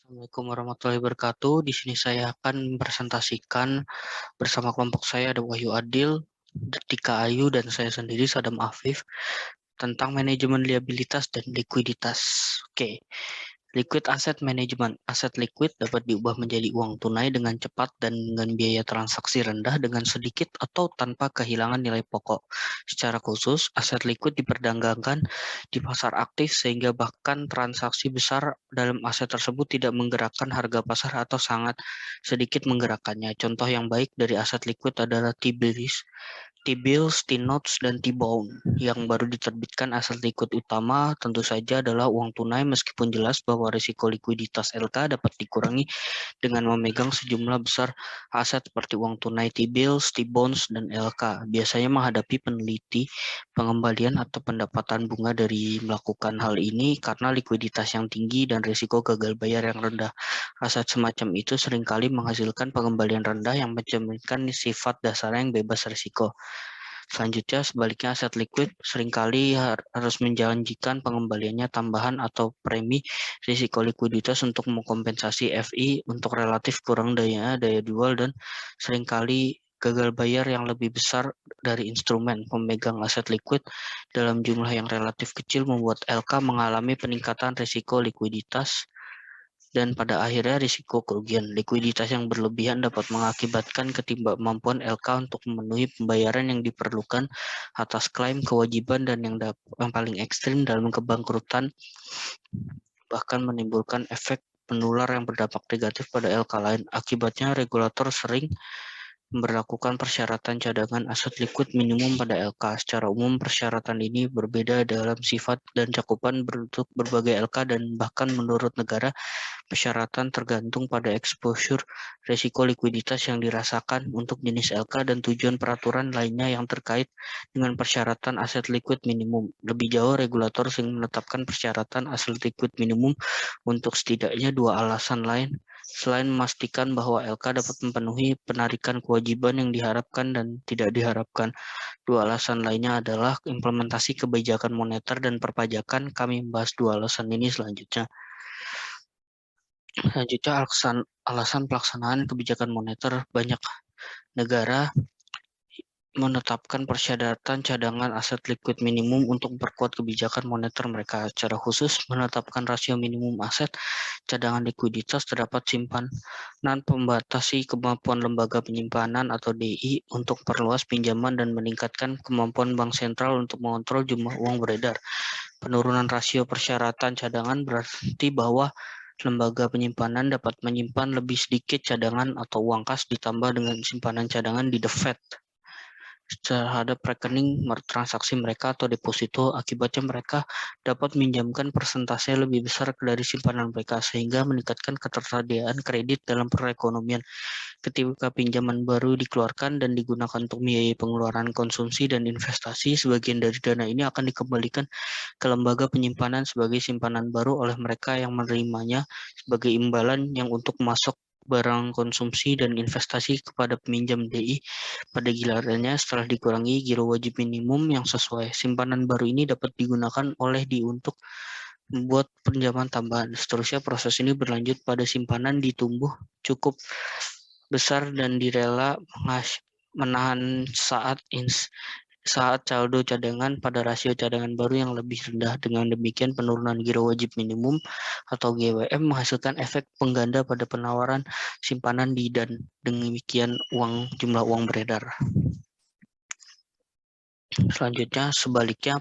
Assalamualaikum warahmatullahi wabarakatuh. Di sini saya akan mempresentasikan bersama kelompok saya ada Wahyu Adil, Tika Ayu, dan saya sendiri Sadam Afif tentang manajemen liabilitas dan likuiditas. Oke, liquid asset management. Aset liquid dapat diubah menjadi uang tunai dengan cepat dan dengan biaya transaksi rendah dengan sedikit atau tanpa kehilangan nilai pokok. Secara khusus, aset liquid diperdagangkan di pasar aktif sehingga bahkan transaksi besar dalam aset tersebut tidak menggerakkan harga pasar atau sangat sedikit menggerakkannya. Contoh yang baik dari aset liquid adalah T-bills, T-bills, T-notes, dan T-bond. Yang baru diterbitkan aset liquid utama tentu saja adalah uang tunai, meskipun jelas bahwa risiko likuiditas LK dapat dikurangi dengan memegang sejumlah besar aset seperti uang tunai, T-bills, T-bonds, dan LK. Biasanya menghadapi peneliti pengembalian atau pendapatan bunga dari melakukan hal ini karena likuiditas yang tinggi dan risiko gagal bayar yang rendah. Aset semacam itu seringkali menghasilkan pengembalian rendah yang mencerminkan sifat dasar yang bebas risiko. Selanjutnya, sebaliknya aset liquid seringkali harus menjanjikan pengembaliannya tambahan atau premi risiko likuiditas untuk mengkompensasi FI untuk relatif kurang daya jual dan seringkali gagal bayar yang lebih besar dari instrumen. Pemegang aset liquid dalam jumlah yang relatif kecil membuat LK mengalami peningkatan risiko likuiditas dan pada akhirnya risiko kerugian. Likuiditas yang berlebihan dapat mengakibatkan ketidakmampuan LK untuk memenuhi pembayaran yang diperlukan atas klaim, kewajiban, dan yang paling ekstrim dalam kebangkrutan, bahkan menimbulkan efek penular yang berdampak negatif pada LK lain. Akibatnya, regulator sering memberlakukan persyaratan cadangan aset liquid minimum pada LK. Secara umum, persyaratan ini berbeda dalam sifat dan cakupan bentuk berbagai LK dan bahkan menurut negara, persyaratan tergantung pada exposure risiko likuiditas yang dirasakan untuk jenis LK dan tujuan peraturan lainnya yang terkait dengan persyaratan aset liquid minimum. Lebih jauh, regulator sering menetapkan persyaratan aset liquid minimum untuk setidaknya dua alasan lain. Selain memastikan bahwa LK dapat memenuhi penarikan kewajiban yang diharapkan dan tidak diharapkan, dua alasan lainnya adalah implementasi kebijakan moneter dan perpajakan. Kami membahas dua alasan ini selanjutnya. Selanjutnya, alasan pelaksanaan kebijakan moneter. Banyak negara menetapkan persyaratan cadangan aset liquid minimum untuk memperkuat kebijakan moneter mereka. Secara khusus, menetapkan rasio minimum aset cadangan likuiditas terdapat simpanan membatasi kemampuan lembaga penyimpanan atau DI untuk perluas pinjaman dan meningkatkan kemampuan bank sentral untuk mengontrol jumlah uang beredar. Penurunan rasio persyaratan cadangan berarti bahwa lembaga penyimpanan dapat menyimpan lebih sedikit cadangan atau uang kas ditambah dengan simpanan cadangan di The Fed terhadap rekening transaksi mereka atau deposito. Akibatnya mereka dapat minjamkan persentase lebih besar dari simpanan mereka sehingga meningkatkan ketersediaan kredit dalam perekonomian. Ketika pinjaman baru dikeluarkan dan digunakan untuk biaya pengeluaran konsumsi dan investasi, sebagian dari dana ini akan dikembalikan ke lembaga penyimpanan sebagai simpanan baru oleh mereka yang menerimanya sebagai imbalan yang untuk masuk barang konsumsi dan investasi kepada peminjam DI. Pada gilirannya, setelah dikurangi giro wajib minimum yang sesuai, simpanan baru ini dapat digunakan oleh DI untuk membuat pinjaman tambahan. Seterusnya, proses ini berlanjut pada simpanan ditumbuh cukup besar dan direla menahan saat saldo cadangan pada rasio cadangan baru yang lebih rendah. Dengan demikian, penurunan giro wajib minimum atau GWM menghasilkan efek pengganda pada penawaran simpanan di dan demikian jumlah uang beredar. Selanjutnya, sebaliknya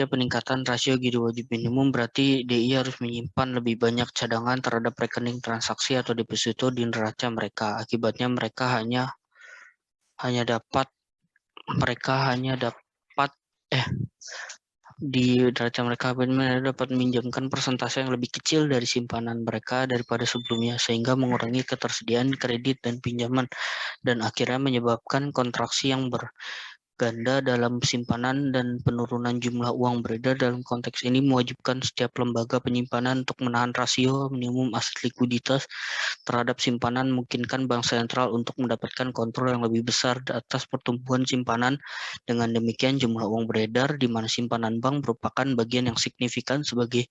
peningkatan rasio giro wajib minimum berarti DI harus menyimpan lebih banyak cadangan terhadap rekening transaksi atau deposito di neraca mereka. Akibatnya mereka hanya dapat di neraca mereka dapat meminjamkan persentase yang lebih kecil dari simpanan mereka daripada sebelumnya, sehingga mengurangi ketersediaan kredit dan pinjaman dan akhirnya menyebabkan kontraksi yang ganda dalam simpanan dan penurunan jumlah uang beredar dalam konteks ini mewajibkan setiap lembaga penyimpanan untuk menahan rasio minimum aset likuiditas terhadap simpanan, memungkinkan bank sentral untuk mendapatkan kontrol yang lebih besar atas pertumbuhan simpanan. Dengan demikian jumlah uang beredar di mana simpanan bank merupakan bagian yang signifikan sebagai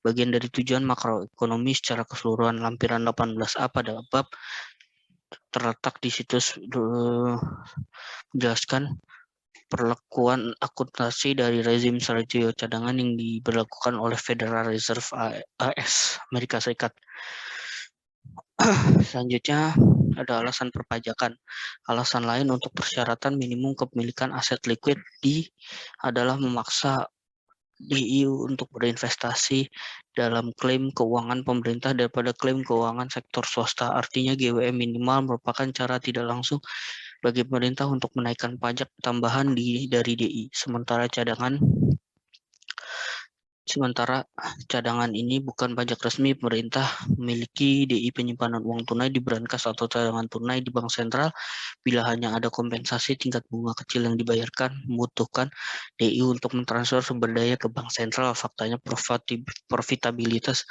bagian dari tujuan makroekonomi secara keseluruhan. Lampiran 18A pada bab terletak di situs menjelaskan perlakuan akuntansi dari rezim rasio cadangan yang diberlakukan oleh Federal Reserve AS Amerika Serikat. Selanjutnya ada alasan perpajakan. Alasan lain untuk persyaratan minimum kepemilikan aset likuid adalah memaksa DI untuk berinvestasi dalam klaim keuangan pemerintah daripada klaim keuangan sektor swasta. Artinya GWM minimal merupakan cara tidak langsung bagi pemerintah untuk menaikkan pajak tambahan dari DI. Sementara cadangan ini bukan pajak resmi pemerintah, memiliki DI penyimpanan uang tunai di brankas atau cadangan tunai di bank sentral. Bila hanya ada kompensasi tingkat bunga kecil yang dibayarkan, membutuhkan DI untuk mentransfer sumber daya ke bank sentral. Faktanya profitabilitas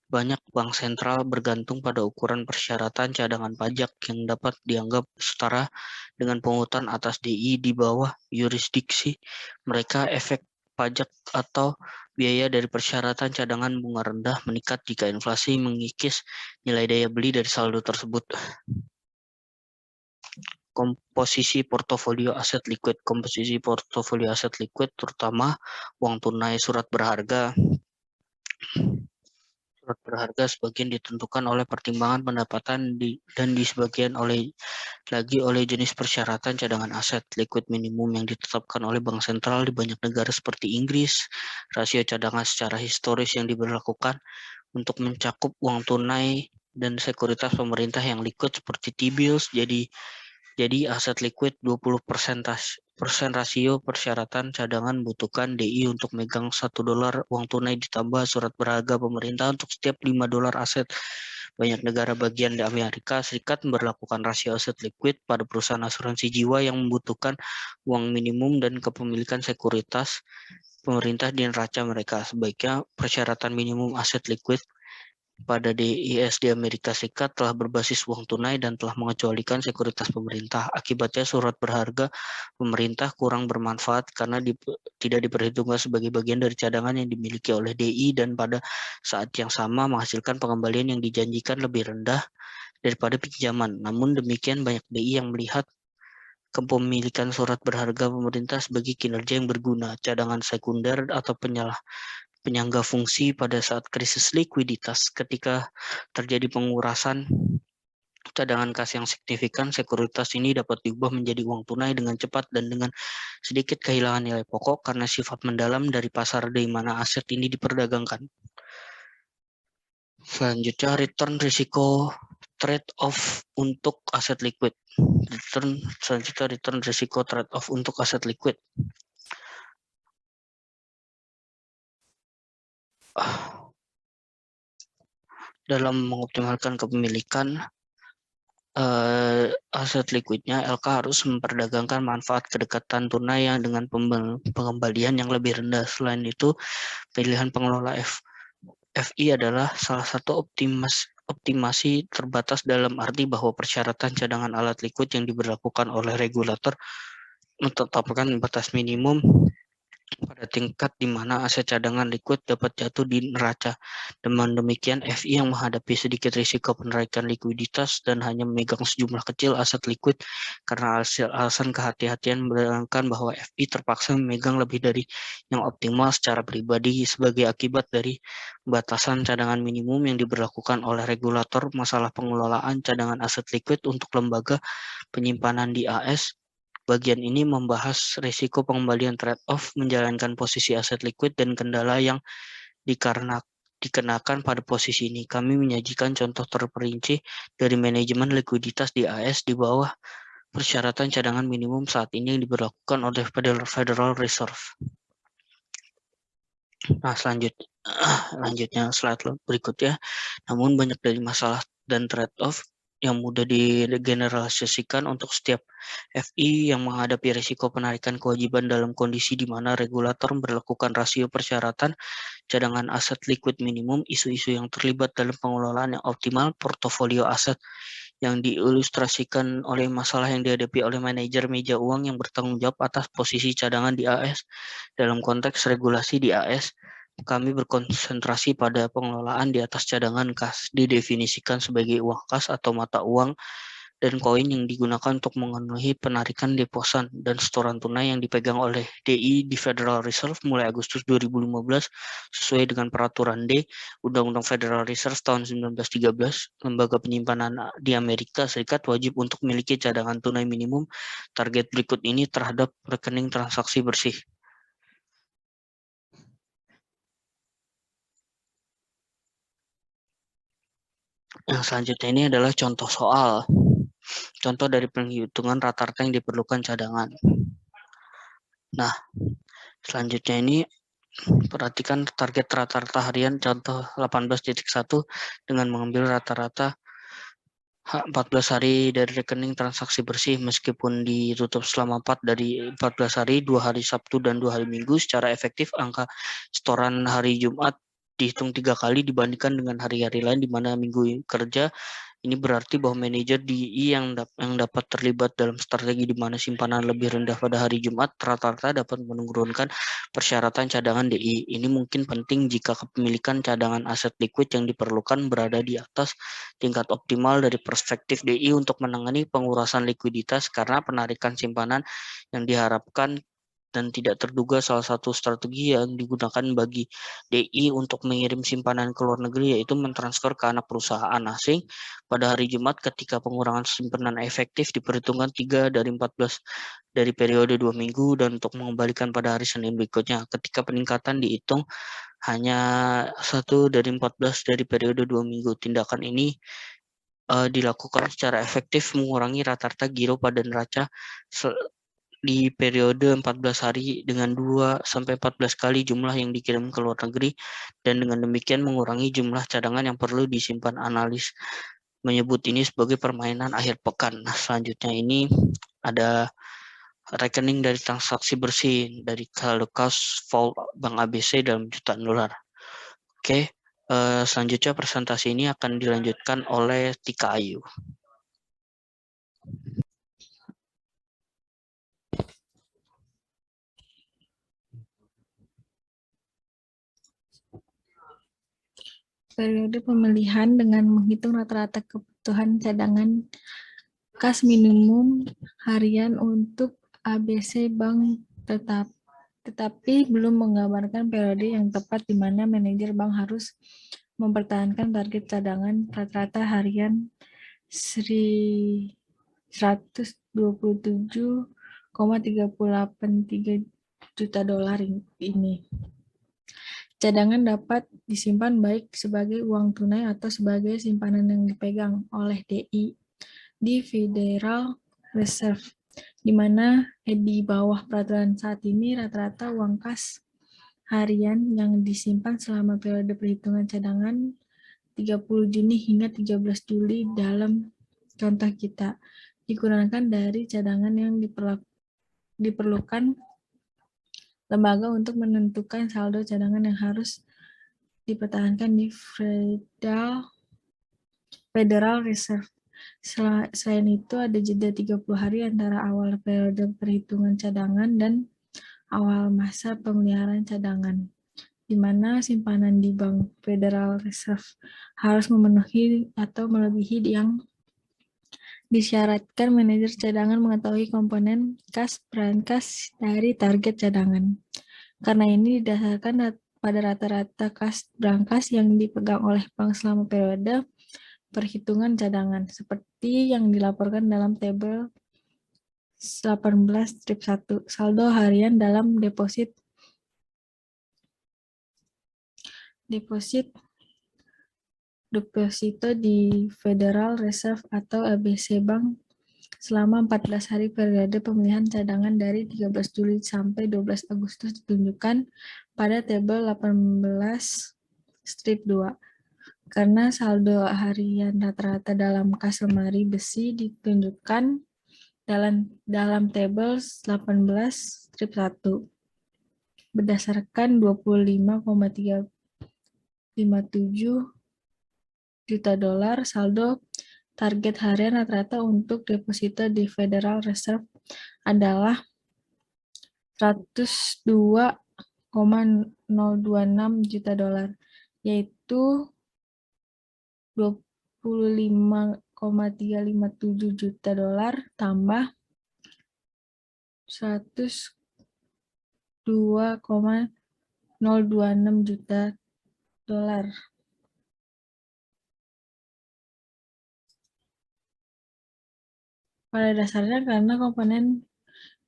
banyak bank sentral bergantung pada ukuran persyaratan cadangan pajak yang dapat dianggap setara dengan pungutan atas DI di bawah yurisdiksi mereka. Efek pajak atau biaya dari persyaratan cadangan bunga rendah meningkat jika inflasi mengikis nilai daya beli dari saldo tersebut. Komposisi portofolio aset likuid. Komposisi portofolio aset likuid terutama uang tunai, surat berharga. Surat berharga sebagian ditentukan oleh pertimbangan pendapatan dan di sebagian lagi oleh jenis persyaratan cadangan aset likuid minimum yang ditetapkan oleh bank sentral di banyak negara seperti Inggris. Rasio cadangan secara historis yang diberlakukan untuk mencakup uang tunai dan sekuritas pemerintah yang liquid seperti T-bills. Jadi aset liquid 20% rasio persyaratan cadangan butuhkan DI untuk megang $1 uang tunai ditambah surat berharga pemerintah untuk setiap $5 aset. Banyak negara bagian di Amerika Serikat memberlakukan rasio aset liquid pada perusahaan asuransi jiwa yang membutuhkan uang minimum dan kepemilikan sekuritas pemerintah di neraca mereka. Sebaiknya persyaratan minimum aset liquid pada DIS di Amerika Serikat telah berbasis uang tunai dan telah mengecualikan sekuritas pemerintah. Akibatnya surat berharga pemerintah kurang bermanfaat karena tidak diperhitungkan sebagai bagian dari cadangan yang dimiliki oleh DI dan pada saat yang sama menghasilkan pengembalian yang dijanjikan lebih rendah daripada pinjaman. Namun demikian banyak DI yang melihat kepemilikan surat berharga pemerintah sebagai kinerja yang berguna, cadangan sekunder atau penyangga fungsi pada saat krisis likuiditas. Ketika terjadi pengurasan cadangan kas yang signifikan, sekuritas ini dapat diubah menjadi uang tunai dengan cepat dan dengan sedikit kehilangan nilai pokok karena sifat mendalam dari pasar di mana aset ini diperdagangkan. Selanjutnya, return risiko trade-off untuk aset liquid. Selanjutnya, return risiko trade-off untuk aset liquid. Dalam mengoptimalkan kepemilikan aset likuidnya, LK harus memperdagangkan manfaat kedekatan tunai yang dengan pengembalian yang lebih rendah. Selain itu, pilihan pengelola FI adalah salah satu optimasi terbatas dalam arti bahwa persyaratan cadangan alat likuid yang diberlakukan oleh regulator menetapkan batas minimum pada tingkat di mana aset cadangan likuid dapat jatuh di neraca. Dengan demikian, FI yang menghadapi sedikit risiko penarikan likuiditas dan hanya memegang sejumlah kecil aset likuid karena alasan kehati-hatian menerangkan bahwa FI terpaksa memegang lebih dari yang optimal secara pribadi sebagai akibat dari batasan cadangan minimum yang diberlakukan oleh regulator. Masalah pengelolaan cadangan aset likuid untuk lembaga penyimpanan di AS. Bagian ini membahas risiko pengembalian trade-off, menjalankan posisi aset liquid, dan kendala yang dikenakan pada posisi ini. Kami menyajikan contoh terperinci dari manajemen likuiditas di AS di bawah persyaratan cadangan minimum saat ini yang diberlakukan oleh Federal Reserve. Nah, selanjutnya slide berikutnya. Namun banyak dari masalah dan trade-off yang mudah digeneralisasikan untuk setiap FI yang menghadapi risiko penarikan kewajiban dalam kondisi di mana regulator memperlakukan rasio persyaratan cadangan aset liquid minimum, isu-isu yang terlibat dalam pengelolaan yang optimal, portofolio aset yang diilustrasikan oleh masalah yang dihadapi oleh manajer meja uang yang bertanggung jawab atas posisi cadangan di AS. Dalam konteks regulasi di AS, kami berkonsentrasi pada pengelolaan di atas cadangan kas, didefinisikan sebagai uang kas atau mata uang dan koin yang digunakan untuk memenuhi penarikan deposan dan setoran tunai yang dipegang oleh DI di Federal Reserve mulai Agustus 2015 sesuai dengan peraturan D Undang-Undang Federal Reserve tahun 1913. Lembaga penyimpanan di Amerika Serikat wajib untuk memiliki cadangan tunai minimum target berikut ini terhadap rekening transaksi bersih. Yang selanjutnya ini adalah contoh soal. Contoh dari penghitungan rata-rata yang diperlukan cadangan. Nah, selanjutnya ini perhatikan target rata-rata harian contoh 18.1 dengan mengambil rata-rata 14 hari dari rekening transaksi bersih meskipun ditutup selama 4 dari 14 hari, 2 hari Sabtu dan 2 hari Minggu. Secara efektif angka setoran hari Jumat dihitung 3 kali dibandingkan dengan hari-hari lain di mana minggu kerja. Ini berarti bahwa manajer DI yang dapat terlibat dalam strategi di mana simpanan lebih rendah pada hari Jumat rata-rata dapat menurunkan persyaratan cadangan DI. Ini mungkin penting jika kepemilikan cadangan aset liquid yang diperlukan berada di atas tingkat optimal dari perspektif DI untuk menangani pengurasan likuiditas karena penarikan simpanan yang diharapkan dan tidak terduga. Salah satu strategi yang digunakan bagi DI untuk mengirim simpanan ke luar negeri yaitu mentransfer ke anak perusahaan asing pada hari Jumat ketika pengurangan simpanan efektif diperhitungkan 3 dari 14 dari periode 2 minggu dan untuk mengembalikan pada hari Senin berikutnya ketika peningkatan dihitung hanya 1 dari 14 dari periode 2 minggu. Tindakan ini dilakukan secara efektif mengurangi rata-rata giro pada neraca di periode 14 hari dengan 2-14 kali jumlah yang dikirim ke luar negeri dan dengan demikian mengurangi jumlah cadangan yang perlu disimpan. Analis menyebut ini sebagai permainan akhir pekan. Nah, selanjutnya ini ada rekening dari transaksi bersih dari saldo cash vault Bank ABC dalam jutaan dolar. Oke, selanjutnya presentasi ini akan dilanjutkan oleh Tika Ayu. Periode pemilihan dengan menghitung rata-rata kebutuhan cadangan kas minimum harian untuk ABC Bank tetapi belum menggambarkan periode yang tepat di mana manajer bank harus mempertahankan target cadangan rata-rata harian 127,383 juta dolar ini. Cadangan dapat disimpan baik sebagai uang tunai atau sebagai simpanan yang dipegang oleh DI di Federal Reserve, di mana di bawah peraturan saat ini rata-rata uang kas harian yang disimpan selama periode perhitungan cadangan 30 Juni hingga 13 Juli dalam contoh kita digunakan dari cadangan yang diperlukan lembaga untuk menentukan saldo cadangan yang harus dipertahankan di Federal Reserve. Selain itu ada jeda 30 hari antara awal periode perhitungan cadangan dan awal masa pemeliharaan cadangan, di mana simpanan di Bank Federal Reserve harus memenuhi atau melebihi yang disyaratkan. Manajer cadangan mengetahui komponen kas brankas dari target cadangan. Karena ini didasarkan pada rata-rata kas brankas yang dipegang oleh bank selama periode perhitungan cadangan, seperti yang dilaporkan dalam tabel 18-1, saldo harian dalam deposito di Federal Reserve atau ABC Bank selama 14 hari periode pemilihan cadangan dari 13 Juli sampai 12 Agustus ditunjukkan pada tabel 18-2. karena saldo harian rata-rata dalam kas lemari besi ditunjukkan dalam tabel 18 strip 1 berdasarkan 25,357 juta dolar. Saldo target harian rata-rata untuk deposito di Federal Reserve adalah 102,026 juta dolar, yaitu 25,357 juta dolar tambah 102,026 juta dolar. Pada dasarnya karena komponen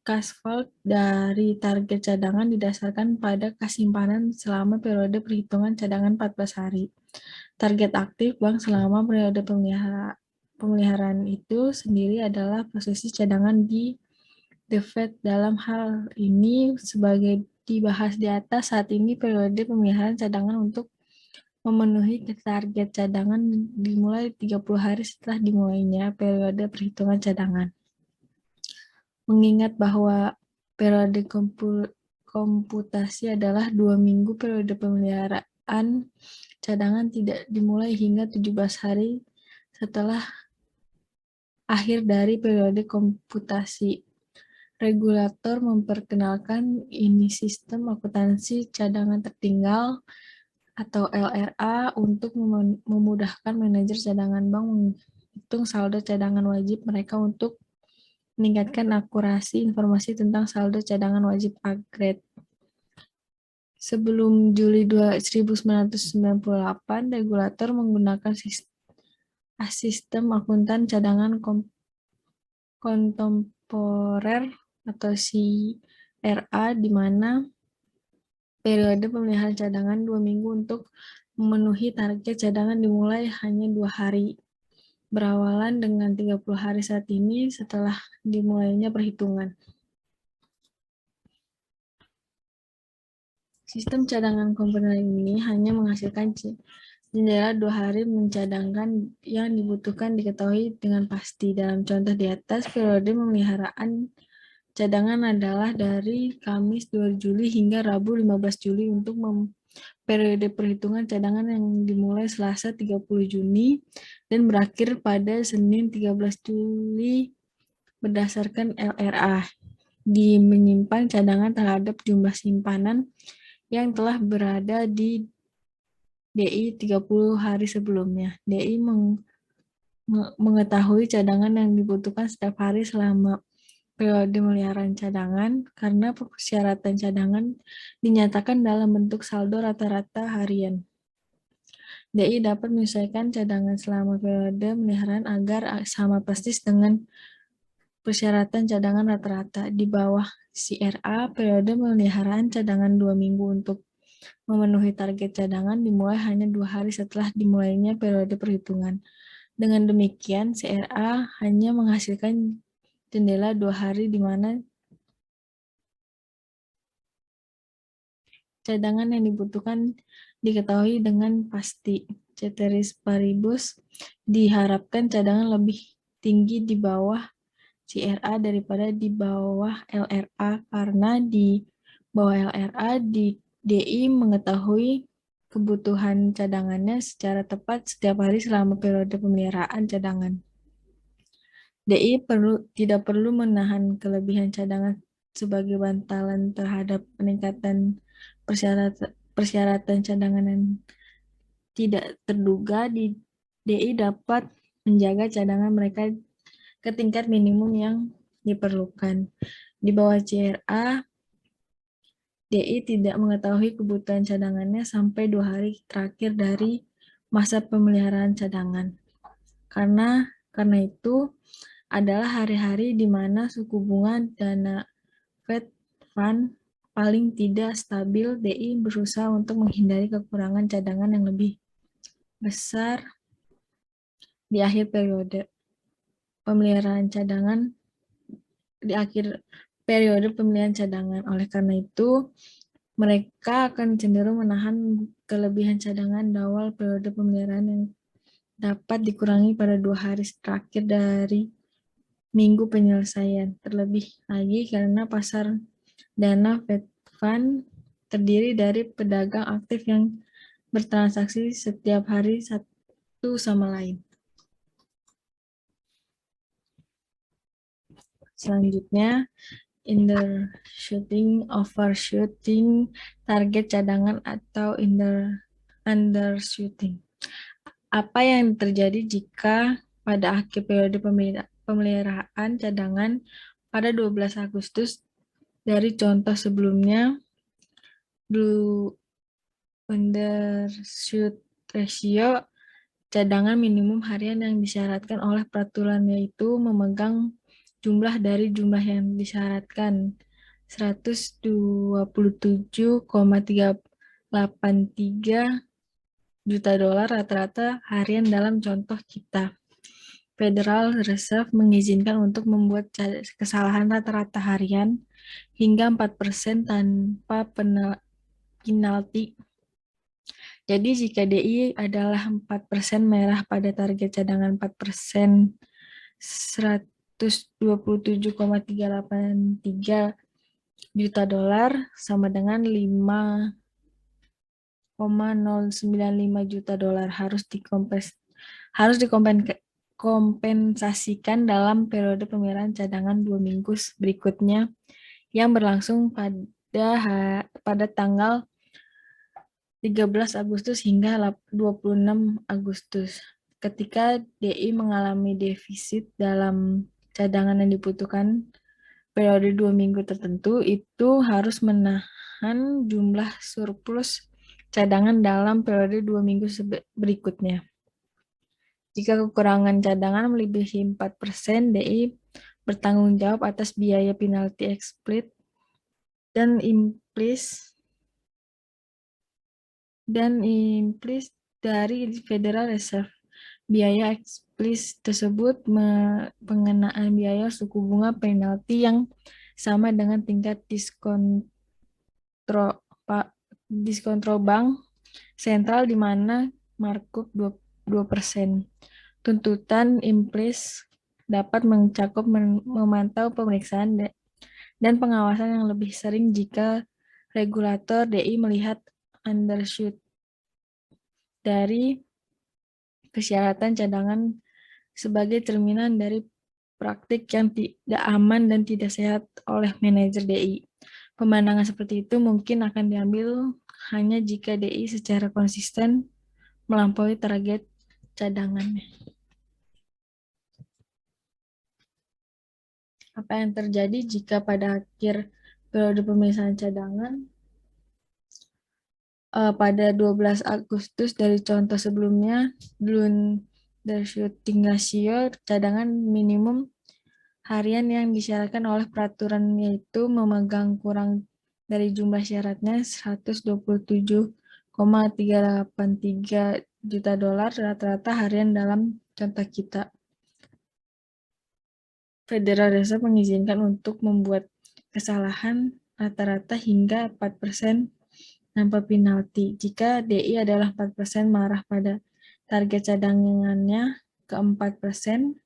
cash flow dari target cadangan didasarkan pada kas simpanan selama periode perhitungan cadangan 14 hari. Target aktif bank selama periode pemeliharaan itu sendiri adalah posisi cadangan di The Fed. Dalam hal ini, sebagai dibahas di atas, saat ini periode pemeliharaan cadangan untuk memenuhi target cadangan dimulai 30 hari setelah dimulainya periode perhitungan cadangan. Mengingat bahwa periode komputasi adalah 2 minggu, periode pemeliharaan cadangan tidak dimulai hingga 17 hari setelah akhir dari periode komputasi. Regulator memperkenalkan ini sistem akuntansi cadangan tertinggal atau LRA untuk memudahkan manajer cadangan bank menghitung saldo cadangan wajib mereka untuk meningkatkan akurasi informasi tentang saldo cadangan wajib upgrade. Sebelum Juli 1998, regulator menggunakan sistem akuntan cadangan kontemporer atau CRA, di mana periode pemeliharaan cadangan 2 minggu untuk memenuhi target cadangan dimulai hanya 2 hari. Berawalan dengan 30 hari saat ini setelah dimulainya perhitungan. Sistem cadangan konvensional ini hanya menghasilkan jendela 2 hari mencadangkan yang dibutuhkan diketahui dengan pasti. Dalam contoh di atas, periode pemeliharaan cadangan adalah dari Kamis 2 Juli hingga Rabu 15 Juli untuk periode perhitungan cadangan yang dimulai Selasa 30 Juni dan berakhir pada Senin 13 Juli berdasarkan LRA. Menyimpan cadangan terhadap jumlah simpanan yang telah berada di DI 30 hari sebelumnya. DI mengetahui cadangan yang dibutuhkan setiap hari selama periode pemeliharaan cadangan karena persyaratan cadangan dinyatakan dalam bentuk saldo rata-rata harian. DI dapat menyesuaikan cadangan selama periode pemeliharaan agar sama persis dengan persyaratan cadangan rata-rata. Di bawah CRA, periode pemeliharaan cadangan 2 minggu untuk memenuhi target cadangan dimulai hanya 2 hari setelah dimulainya periode perhitungan. Dengan demikian, CRA hanya menghasilkan jendela 2 hari di mana cadangan yang dibutuhkan diketahui dengan pasti. Ceteris paribus, diharapkan cadangan lebih tinggi di bawah CRA daripada di bawah LRA karena di bawah LRA DI mengetahui kebutuhan cadangannya secara tepat setiap hari selama periode pemeliharaan cadangan. DI tidak perlu menahan kelebihan cadangan sebagai bantalan terhadap peningkatan persyaratan cadangan yang tidak terduga. DI dapat menjaga cadangan mereka ke tingkat minimum yang diperlukan. Di bawah CRA, DI tidak mengetahui kebutuhan cadangannya sampai 2 hari terakhir dari masa pemeliharaan cadangan. Karena itu adalah hari-hari di mana suku bunga dana Fed Fund paling tidak stabil. DI berusaha untuk menghindari kekurangan cadangan yang lebih besar di akhir periode pemeliharaan cadangan Oleh karena itu, mereka akan cenderung menahan kelebihan cadangan di awal periode pemeliharaan yang dapat dikurangi pada 2 hari terakhir dari minggu penyelesaian. Terlebih lagi karena pasar dana Fed Fund terdiri dari pedagang aktif yang bertransaksi setiap hari satu sama lain. Selanjutnya, undershooting, overshooting, target cadangan atau undershooting. Apa yang terjadi jika pada akhir periode pemeliharaan cadangan pada 12 Agustus dari contoh sebelumnya, blue undershoot ratio cadangan minimum harian yang disyaratkan oleh peraturan yaitu memegang jumlah dari jumlah yang disyaratkan 127,383 juta dolar rata-rata harian dalam contoh kita. Federal Reserve mengizinkan untuk membuat kesalahan rata-rata harian hingga 4% tanpa penalti. Jadi jika DI adalah 4% merah pada target cadangan 4%, 127,383 juta dolar sama dengan 5,095 juta dolar harus dikompensasikan dalam periode pemeliharaan cadangan 2 minggu berikutnya yang berlangsung pada tanggal 13 Agustus hingga 26 Agustus. Ketika DI mengalami defisit dalam cadangan yang dibutuhkan periode 2 minggu tertentu, itu harus menahan jumlah surplus cadangan dalam periode 2 minggu berikutnya. Jika kekurangan cadangan melebihi 4%, DI bertanggung jawab atas biaya penalti explicit dan implicit dari Federal Reserve. Biaya explicit tersebut pengenaan biaya suku bunga penalti yang sama dengan tingkat diskontro bank sentral di mana markup 2%. Tuntutan implicit dapat mencakup memantau pemeriksaan dan pengawasan yang lebih sering jika regulator DI melihat undershoot dari persyaratan cadangan sebagai cerminan dari praktik yang tidak aman dan tidak sehat oleh manajer DI. Pemandangan seperti itu mungkin akan diambil hanya jika DI secara konsisten melampaui target cadangannya. Apa yang terjadi jika pada akhir periode pemeriksaan cadangan pada 12 Agustus dari contoh sebelumnya, undershooting ratio cadangan minimum harian yang disyaratkan oleh peraturan yaitu memegang kurang dari jumlah syaratnya 127,383 juta dolar rata-rata harian dalam contoh kita. Federal Reserve mengizinkan untuk membuat kesalahan rata-rata hingga 4% tanpa penalti. Jika DI adalah 4% marah pada target cadangannya ke 4%,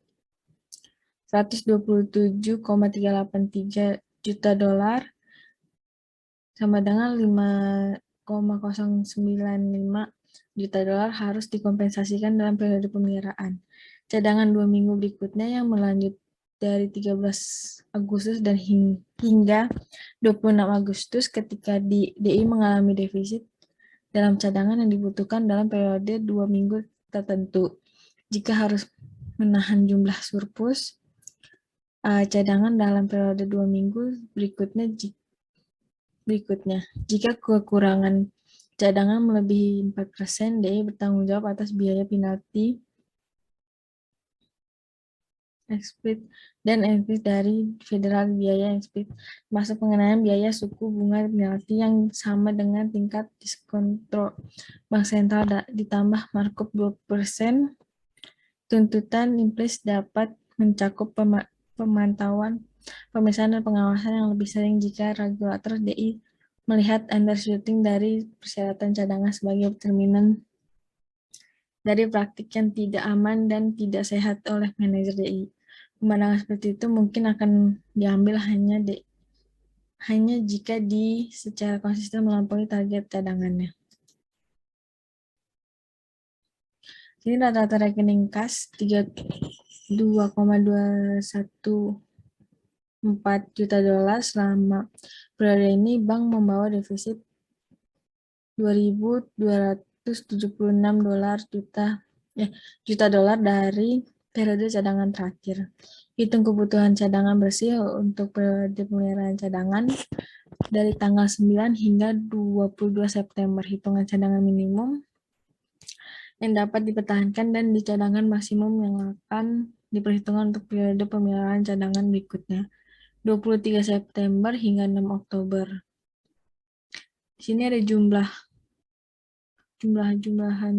127,383 juta dolar sama dengan 5,095 juta dolar harus dikompensasikan dalam periode pemeliharaan. Cadangan 2 minggu berikutnya yang melanjut dari 13 Agustus dan hingga 26 Agustus ketika DI mengalami defisit dalam cadangan yang dibutuhkan dalam periode 2 minggu tertentu. Jika harus menahan jumlah surplus cadangan dalam periode 2 minggu berikutnya, jika kekurangan cadangan melebihi 4%, DI bertanggung jawab atas biaya penalti explicit dan implicit dari federal biaya explicit, masuk pengenaan biaya suku bunga penalti yang sama dengan tingkat diskontro bank sentral ditambah markup 2%. Tuntutan implicit dapat mencakup pemantauan, pemeriksaan dan pengawasan yang lebih sering jika regulator DI melihat undershooting dari persyaratan cadangan sebagai cerminan dari praktik yang tidak aman dan tidak sehat oleh manajer DI. Pemandangan seperti itu mungkin akan diambil hanya jika secara konsisten melampaui target cadangannya. Ini rata-rata rekening kas 2,214 juta dolar selama periode ini. Bank membawa defisit 2.276 juta dolar dari periode cadangan terakhir. Hitung kebutuhan cadangan bersih untuk periode pemeliharaan cadangan dari tanggal 9 hingga 22 September. Hitungan cadangan minimum yang dapat dipertahankan dan dicadangkan maksimum yang akan diperhitungkan untuk periode pemeliharaan cadangan berikutnya, 23 September hingga 6 Oktober. Di sini ada jumlahan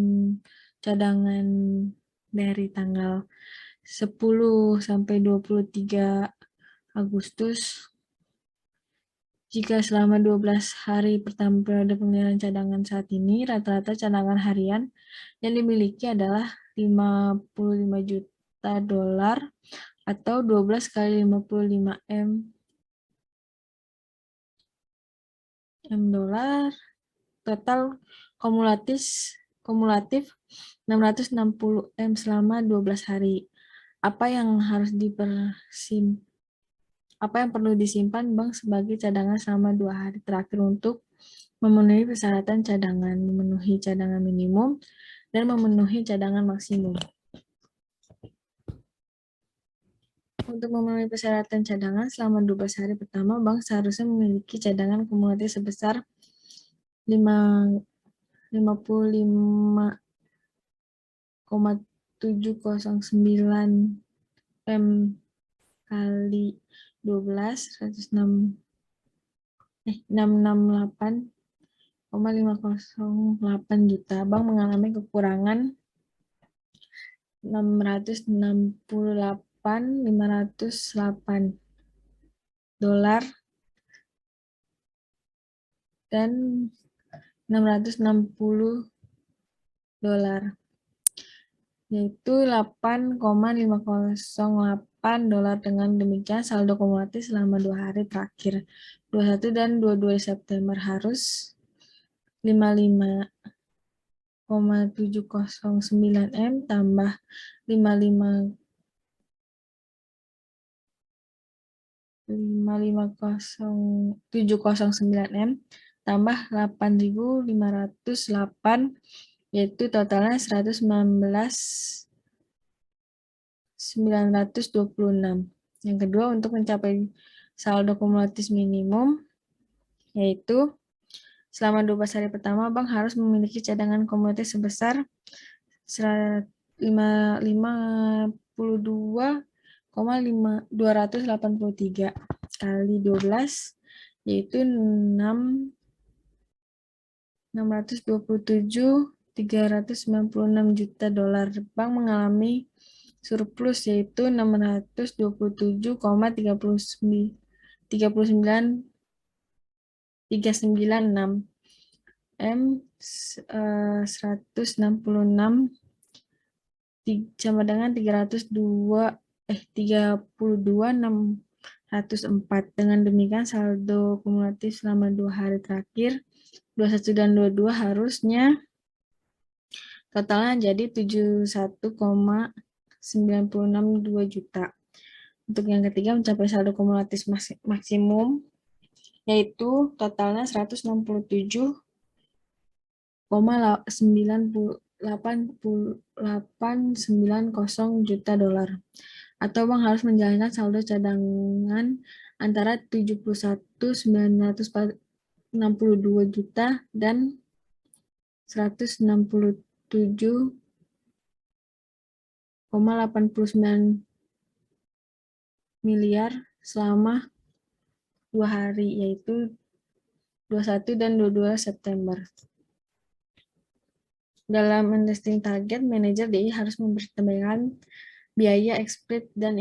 cadangan dari tanggal 10 sampai 23 Agustus. Jika selama 12 hari pertama periode pemeliharaan cadangan saat ini, rata-rata cadangan harian yang dimiliki adalah 55 juta dolar atau 12 kali 55 M dolar, total kumulatif 660 M selama 12 hari. Apa yang perlu disimpan bank sebagai cadangan selama 2 hari terakhir untuk memenuhi persyaratan cadangan, memenuhi cadangan minimum, dan memenuhi cadangan maksimum. Untuk memenuhi persyaratan cadangan selama 12 hari pertama, bank seharusnya memiliki cadangan kumulatif sebesar 55,709 M kali 12, 668,508 juta. Bank mengalami kekurangan 668.508 dolar dan 660 dolar, yaitu 8,508 dolar. Dengan demikian saldo kumulatif selama 2 hari terakhir 21 dan 22 September harus 55,709 M tambah 709 M tambah 8.508, yaitu totalnya 119.926. Yang kedua, untuk mencapai saldo kumulatif minimum, yaitu selama 12 hari pertama, bank harus memiliki cadangan kumulatif sebesar 52,283 kali 12, yaitu 627.396 juta dolar. Bank mengalami surplus, yaitu 627,396 M 166 sama dengan 32.604. Dengan demikian saldo kumulatif selama 2 hari terakhir 21 dan 22 harusnya totalnya jadi 71,962 juta. Untuk yang ketiga, mencapai saldo kumulatif maksimum, yaitu totalnya 169,890 juta dolar. Atau bank harus menjalankan saldo cadangan antara 71.962 juta dan 167,89 miliar selama 2 hari, yaitu 21 dan 22 September. Dalam investing target, manajer DI harus mempertimbangkan biaya eksplisit dan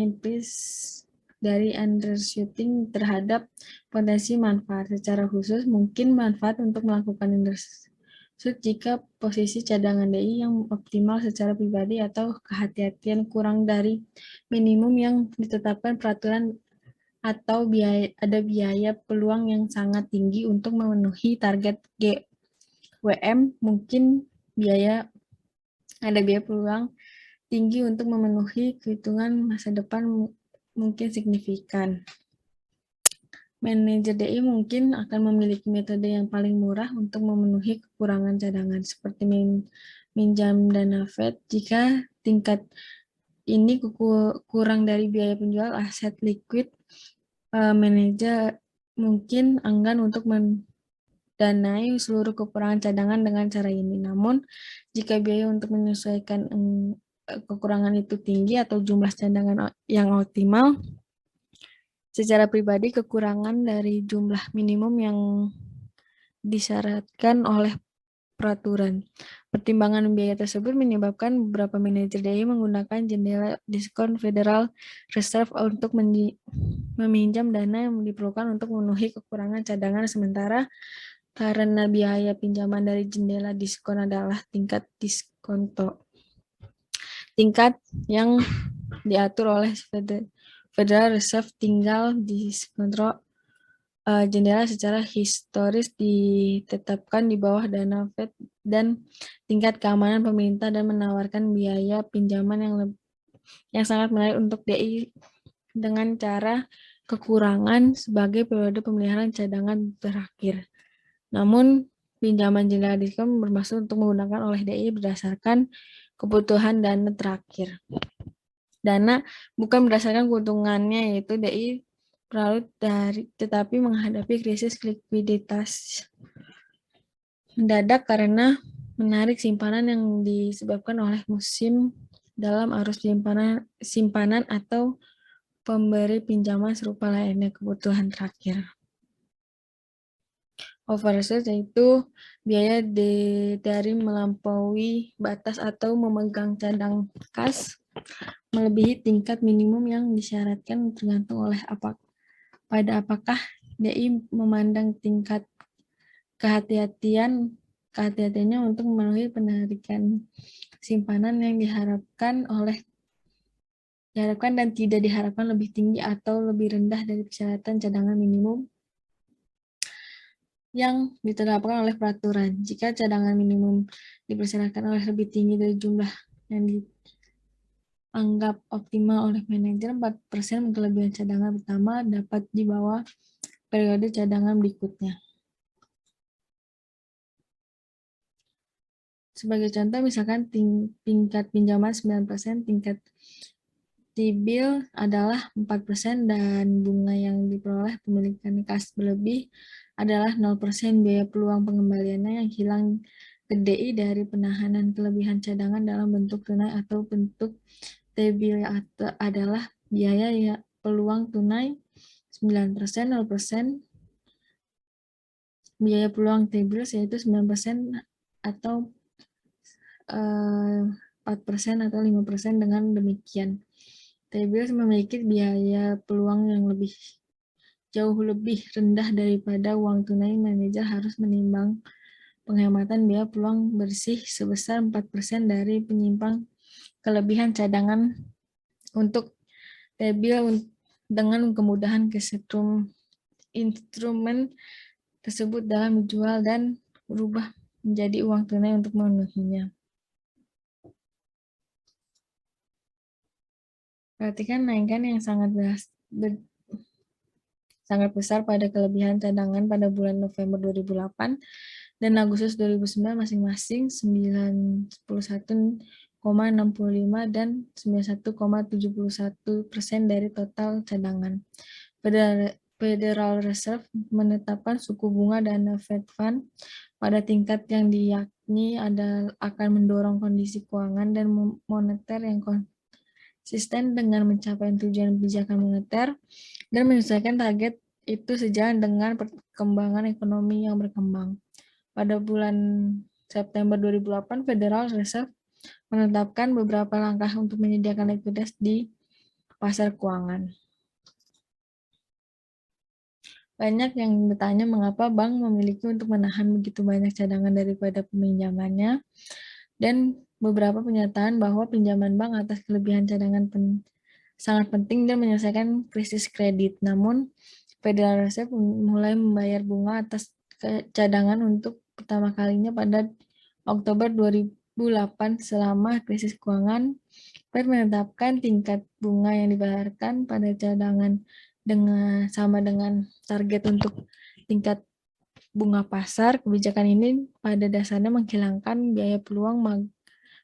dari undershooting terhadap potensi manfaat. Secara khusus, mungkin manfaat untuk melakukan undershoot jika posisi cadangan DI yang optimal secara pribadi atau kehati-hatian kurang dari minimum yang ditetapkan peraturan atau ada biaya peluang yang sangat tinggi untuk memenuhi target GWM, mungkin ada biaya peluang tinggi untuk memenuhi kehitungan masa depan mungkin signifikan. Manajer DI mungkin akan memiliki metode yang paling murah untuk memenuhi kekurangan cadangan, seperti minjam dana Fed jika tingkat ini kurang dari biaya penjual aset likuid. Manajer mungkin enggan untuk mendanai seluruh kekurangan cadangan dengan cara ini. Namun, jika biaya untuk menyesuaikan kekurangan itu tinggi atau jumlah cadangan yang optimal, secara pribadi kekurangan dari jumlah minimum yang disyaratkan oleh peraturan. Pertimbangan biaya tersebut menyebabkan beberapa manajer DI menggunakan jendela diskon Federal Reserve untuk meminjam dana yang diperlukan untuk memenuhi kekurangan cadangan, sementara karena biaya pinjaman dari jendela diskon adalah tingkat diskonto. Tingkat yang diatur oleh Federal Reserve tinggal diskonto jendela secara historis ditetapkan di bawah dana Fed dan tingkat keamanan pemerintah dan menawarkan biaya pinjaman yang sangat menarik untuk DI dengan cara kekurangan sebagai periode pemeliharaan cadangan terakhir. Namun, pinjaman jendela diskon bermaksud untuk menggunakan oleh DI berdasarkan kebutuhan dana terakhir. Dana bukan berdasarkan keuntungannya, yaitu DI berlalu tetapi menghadapi krisis likuiditas mendadak karena menarik simpanan yang disebabkan oleh musim dalam arus simpanan atau pemberi pinjaman serupa lainnya. Kebutuhan terakhir. Overshoot yaitu biaya dari melampaui batas atau memegang cadang kas melebihi tingkat minimum yang disyaratkan, tergantung oleh apakah DI memandang tingkat kehati-hatiannya untuk memenuhi penarikan simpanan yang diharapkan dan tidak diharapkan lebih tinggi atau lebih rendah dari persyaratan cadangan minimum yang ditetapkan oleh peraturan. Jika cadangan minimum dipersyaratkan oleh lebih tinggi dari jumlah yang dianggap optimal oleh manajer, 4% kelebihan cadangan pertama dapat dibawa periode cadangan berikutnya. Sebagai contoh, misalkan tingkat pinjaman 9%, tingkat T-bill adalah 4%, dan bunga yang diperoleh pemilikan kas berlebih adalah 0%. Biaya peluang pengembaliannya yang hilang ke DI dari penahanan kelebihan cadangan dalam bentuk tunai atau bentuk T-bill adalah biaya peluang tunai 9%, 0%. Biaya peluang T-bill yaitu 9% atau 4% atau 5%. Dengan demikian, T-bill memiliki biaya peluang yang jauh lebih rendah daripada uang tunai. Manajer harus menimbang penghematan biaya peluang bersih sebesar 4% dari penyimpang kelebihan cadangan untuk T-bill dengan kemudahan instrumen tersebut dalam dijual dan berubah menjadi uang tunai untuk memenuhinya. Perhatikan naikkan yang sangat besar pada kelebihan cadangan pada bulan November 2008 dan Agustus 2009 masing-masing 91,65% dan 91,71% dari total cadangan. Federal Reserve menetapkan suku bunga dana Fed Fund pada tingkat yang diyakini akan mendorong kondisi keuangan dan moneter yang konsisten dengan mencapai tujuan kebijakan moneter dan menyesuaikan target itu sejalan dengan perkembangan ekonomi yang berkembang. Pada bulan September 2008, Federal Reserve menetapkan beberapa langkah untuk menyediakan likuiditas di pasar keuangan. Banyak yang bertanya mengapa bank memiliki untuk menahan begitu banyak cadangan daripada peminjamannya, dan beberapa pernyataan bahwa pinjaman bank atas kelebihan cadangan sangat penting dan menyelesaikan krisis kredit. Namun, Federal Reserve mulai membayar bunga atas cadangan untuk pertama kalinya pada Oktober 2008 selama krisis keuangan. Fed menetapkan tingkat bunga yang dibayarkan pada cadangan sama dengan target untuk tingkat bunga pasar. Kebijakan ini pada dasarnya menghilangkan biaya peluang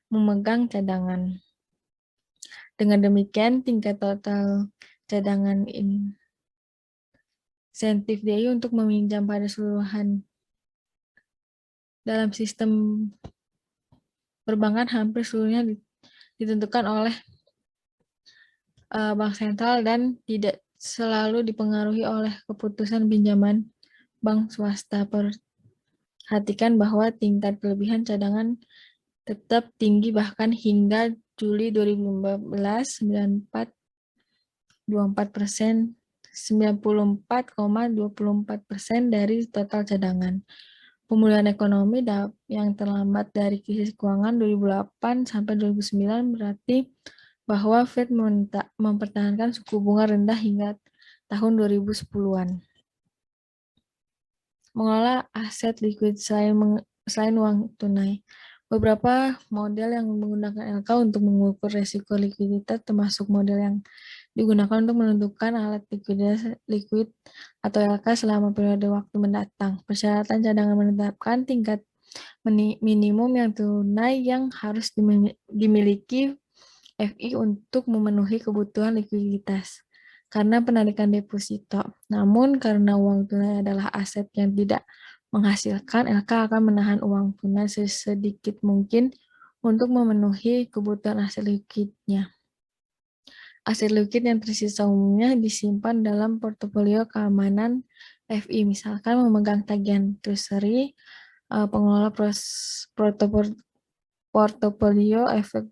memegang cadangan. Dengan demikian, tingkat total cadangan insentif DI untuk meminjam pada seluruhan dalam sistem perbankan hampir seluruhnya ditentukan oleh bank sentral dan tidak selalu dipengaruhi oleh keputusan pinjaman bank swasta. Perhatikan bahwa tingkat kelebihan cadangan tetap tinggi bahkan hingga Juli 2015, 94,24% dari total cadangan. Pemulihan ekonomi yang terlambat dari krisis keuangan 2008 sampai 2009 berarti bahwa Fed mempertahankan suku bunga rendah hingga tahun 2010-an. Mengelola aset likuid selain uang tunai. Beberapa model yang menggunakan LK untuk mengukur resiko likuiditas termasuk model yang digunakan untuk menentukan alat likuid atau LK selama periode waktu mendatang. Persyaratan cadangan menetapkan tingkat minimum yang tunai yang harus dimiliki FI untuk memenuhi kebutuhan likuiditas karena penarikan deposito. Namun karena uang tunai adalah aset yang tidak menghasilkan, LK akan menahan uang tunai sesedikit mungkin untuk memenuhi kebutuhan aset likuidnya. Aset likuid yang tersisa umumnya disimpan dalam portofolio keamanan FI, misalkan memegang tagihan treasury. Pengelola portofolio efek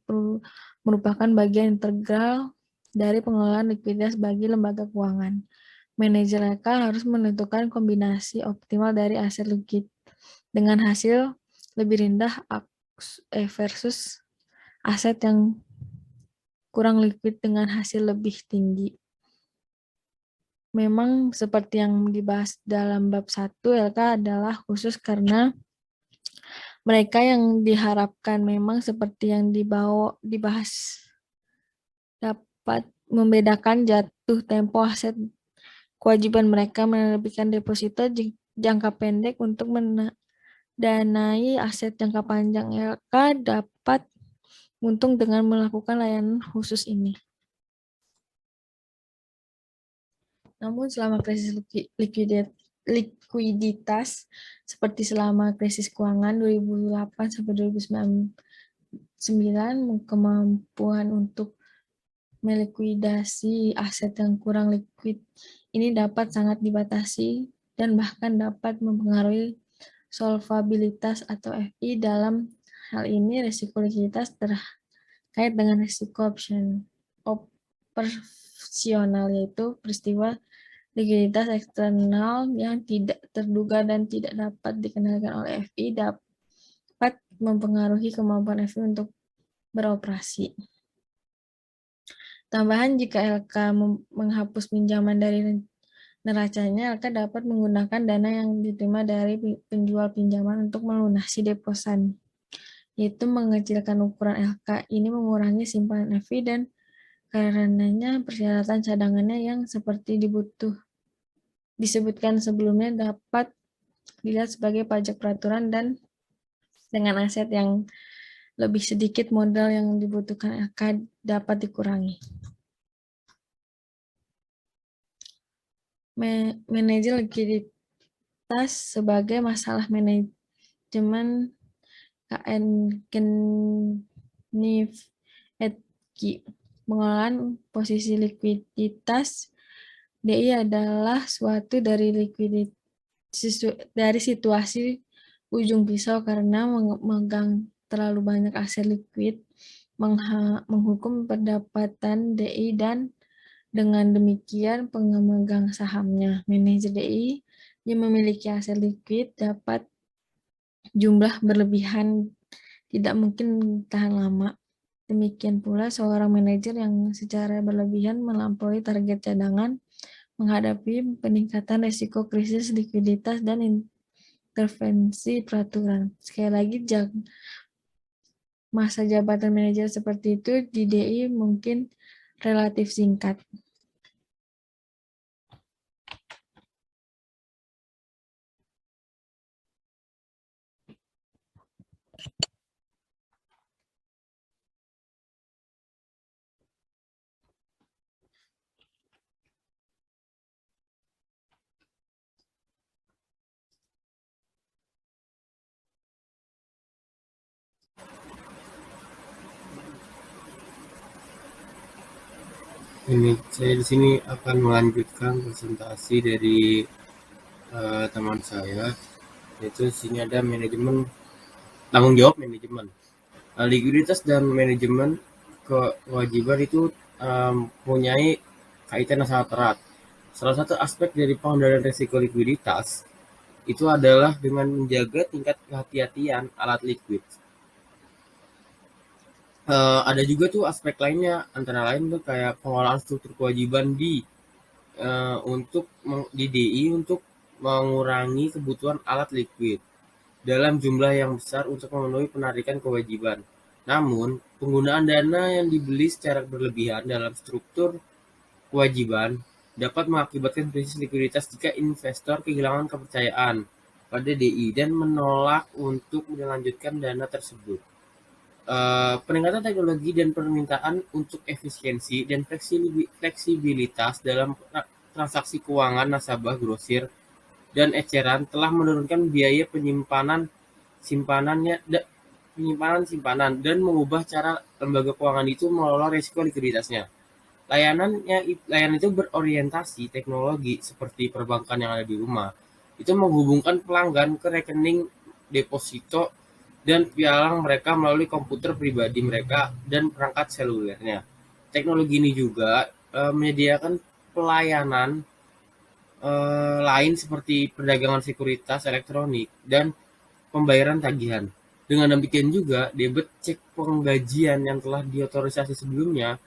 merupakan bagian integral dari pengelolaan likuiditas bagi lembaga keuangan. Manajer LK harus menentukan kombinasi optimal dari aset likuid dengan hasil lebih rendah versus aset yang kurang likuid dengan hasil lebih tinggi. Memang seperti yang dibahas dalam bab 1, LK adalah khusus karena mereka yang diharapkan memang seperti yang dibahas dapat membedakan jatuh tempo aset. Kewajiban mereka menerbitkan deposito jangka pendek untuk mendanai aset jangka panjang. LK dapat untung dengan melakukan layanan khusus ini. Namun selama krisis likuiditas seperti selama krisis keuangan 2008 sampai 2009, kemampuan untuk melikuidasi aset yang kurang likuid ini dapat sangat dibatasi dan bahkan dapat mempengaruhi solvabilitas atau FI. Dalam hal ini risiko likuiditas terkait dengan risiko operasional, yaitu peristiwa likuiditas eksternal yang tidak terduga dan tidak dapat dikendalikan oleh FI dapat mempengaruhi kemampuan FI untuk beroperasi. Tambahan, jika LK menghapus pinjaman dari neracanya, LK dapat menggunakan dana yang diterima dari penjual pinjaman untuk melunasi deposan, yaitu mengecilkan ukuran LK. Ini mengurangi simpanan FI dan karenanya persyaratan cadangannya yang seperti disebutkan sebelumnya dapat dilihat sebagai pajak peraturan dan dengan aset yang lebih sedikit modal yang dibutuhkan LK dapat dikurangi. Manajer likuiditas sebagai masalah manajemen Kniff-Edgy. Pengelolaan posisi likuiditas DI adalah suatu dari situasi ujung pisau karena memegang terlalu banyak aset likuid menghukum pendapatan DI dan Dengan demikian, pemegang sahamnya, manajer DI yang memiliki aset likuid dapat jumlah berlebihan tidak mungkin tahan lama. Demikian pula seorang manajer yang secara berlebihan melampaui target cadangan menghadapi peningkatan risiko krisis likuiditas dan intervensi peraturan. Sekali lagi, masa jabatan manajer seperti itu di DI mungkin relatif singkat. Ini saya di sini akan melanjutkan presentasi dari teman saya, yaitu di sini ada manajemen tanggung jawab manajemen. Likuiditas dan manajemen kewajiban itu mempunyai kaitan yang sangat erat. Salah satu aspek dari pengendalian risiko likuiditas itu adalah dengan menjaga tingkat kehati-hatian alat likuid. Ada juga tuh aspek lainnya, antara lain tuh kayak pengolahan struktur kewajiban untuk di DI untuk mengurangi kebutuhan alat likuid dalam jumlah yang besar untuk memenuhi penarikan kewajiban. Namun, penggunaan dana yang dibeli secara berlebihan dalam struktur kewajiban dapat mengakibatkan krisis likuiditas jika investor kehilangan kepercayaan pada DI dan menolak untuk melanjutkan dana tersebut. Peningkatan teknologi dan permintaan untuk efisiensi dan fleksibilitas dalam transaksi keuangan nasabah grosir dan eceran telah menurunkan biaya simpanan dan mengubah cara lembaga keuangan itu mengelola risiko likuiditasnya. Layanan itu berorientasi teknologi seperti perbankan yang ada di rumah. Itu menghubungkan pelanggan ke rekening deposito dan pialang mereka melalui komputer pribadi mereka dan perangkat selulernya. Teknologi ini juga menyediakan pelayanan lain seperti perdagangan sekuritas elektronik dan pembayaran tagihan. Dengan demikian juga, debit cek penggajian yang telah diotorisasi sebelumnya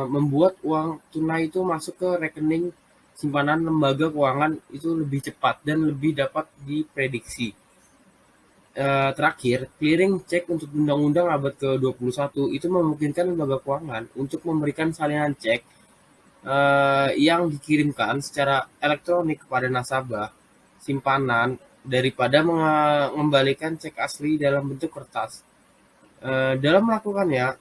membuat uang tunai itu masuk ke rekening simpanan lembaga keuangan itu lebih cepat dan lebih dapat diprediksi. Terakhir, clearing cek untuk Undang-Undang Abad ke-21 itu memungkinkan lembaga keuangan untuk memberikan salinan cek yang dikirimkan secara elektronik kepada nasabah simpanan daripada mengembalikan cek asli dalam bentuk kertas. Dalam melakukannya,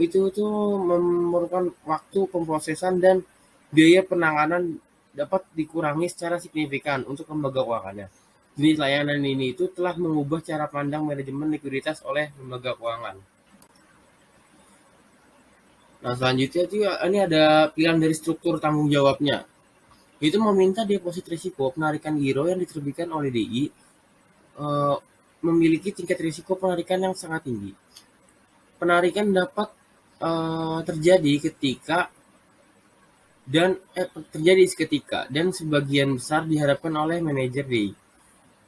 itu tuh memerlukan waktu pemrosesan dan biaya penanganan dapat dikurangi secara signifikan untuk lembaga keuangannya. Jenis layanan ini itu telah mengubah cara pandang manajemen likuiditas oleh lembaga keuangan. Nah, selanjutnya juga ini ada pilihan dari struktur tanggung jawabnya. Itu meminta deposit risiko penarikan giro yang diterbitkan oleh DI memiliki tingkat risiko penarikan yang sangat tinggi. Penarikan dapat terjadi seketika dan sebagian besar diharapkan oleh manajer DI,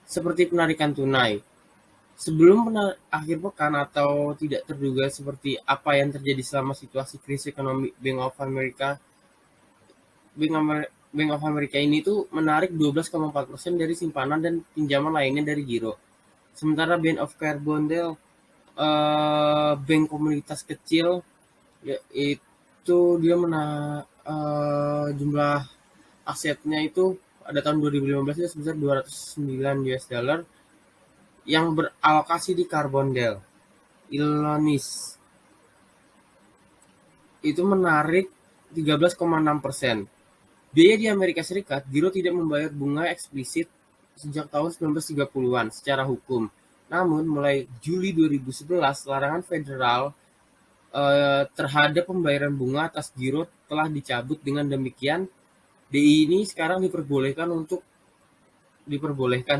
seperti penarikan tunai sebelum akhir pekan atau tidak terduga seperti apa yang terjadi selama situasi krisis ekonomi. Bank of America ini tuh menarik 12,4% dari simpanan dan pinjaman lainnya dari giro. Sementara Bank of Carbondale, bank komunitas kecil, yaitu dia jumlah asetnya itu pada tahun 2015 itu sebesar 209 US dollar yang beralokasi di Carbondale, Illinois. Itu menarik 13,6%. Biaya di Amerika Serikat, giro tidak membayar bunga eksplisit sejak tahun 1930-an secara hukum. Namun, mulai Juli 2011, larangan federal terhadap pembayaran bunga atas giro telah dicabut. Dengan demikian, DI ini sekarang diperbolehkan,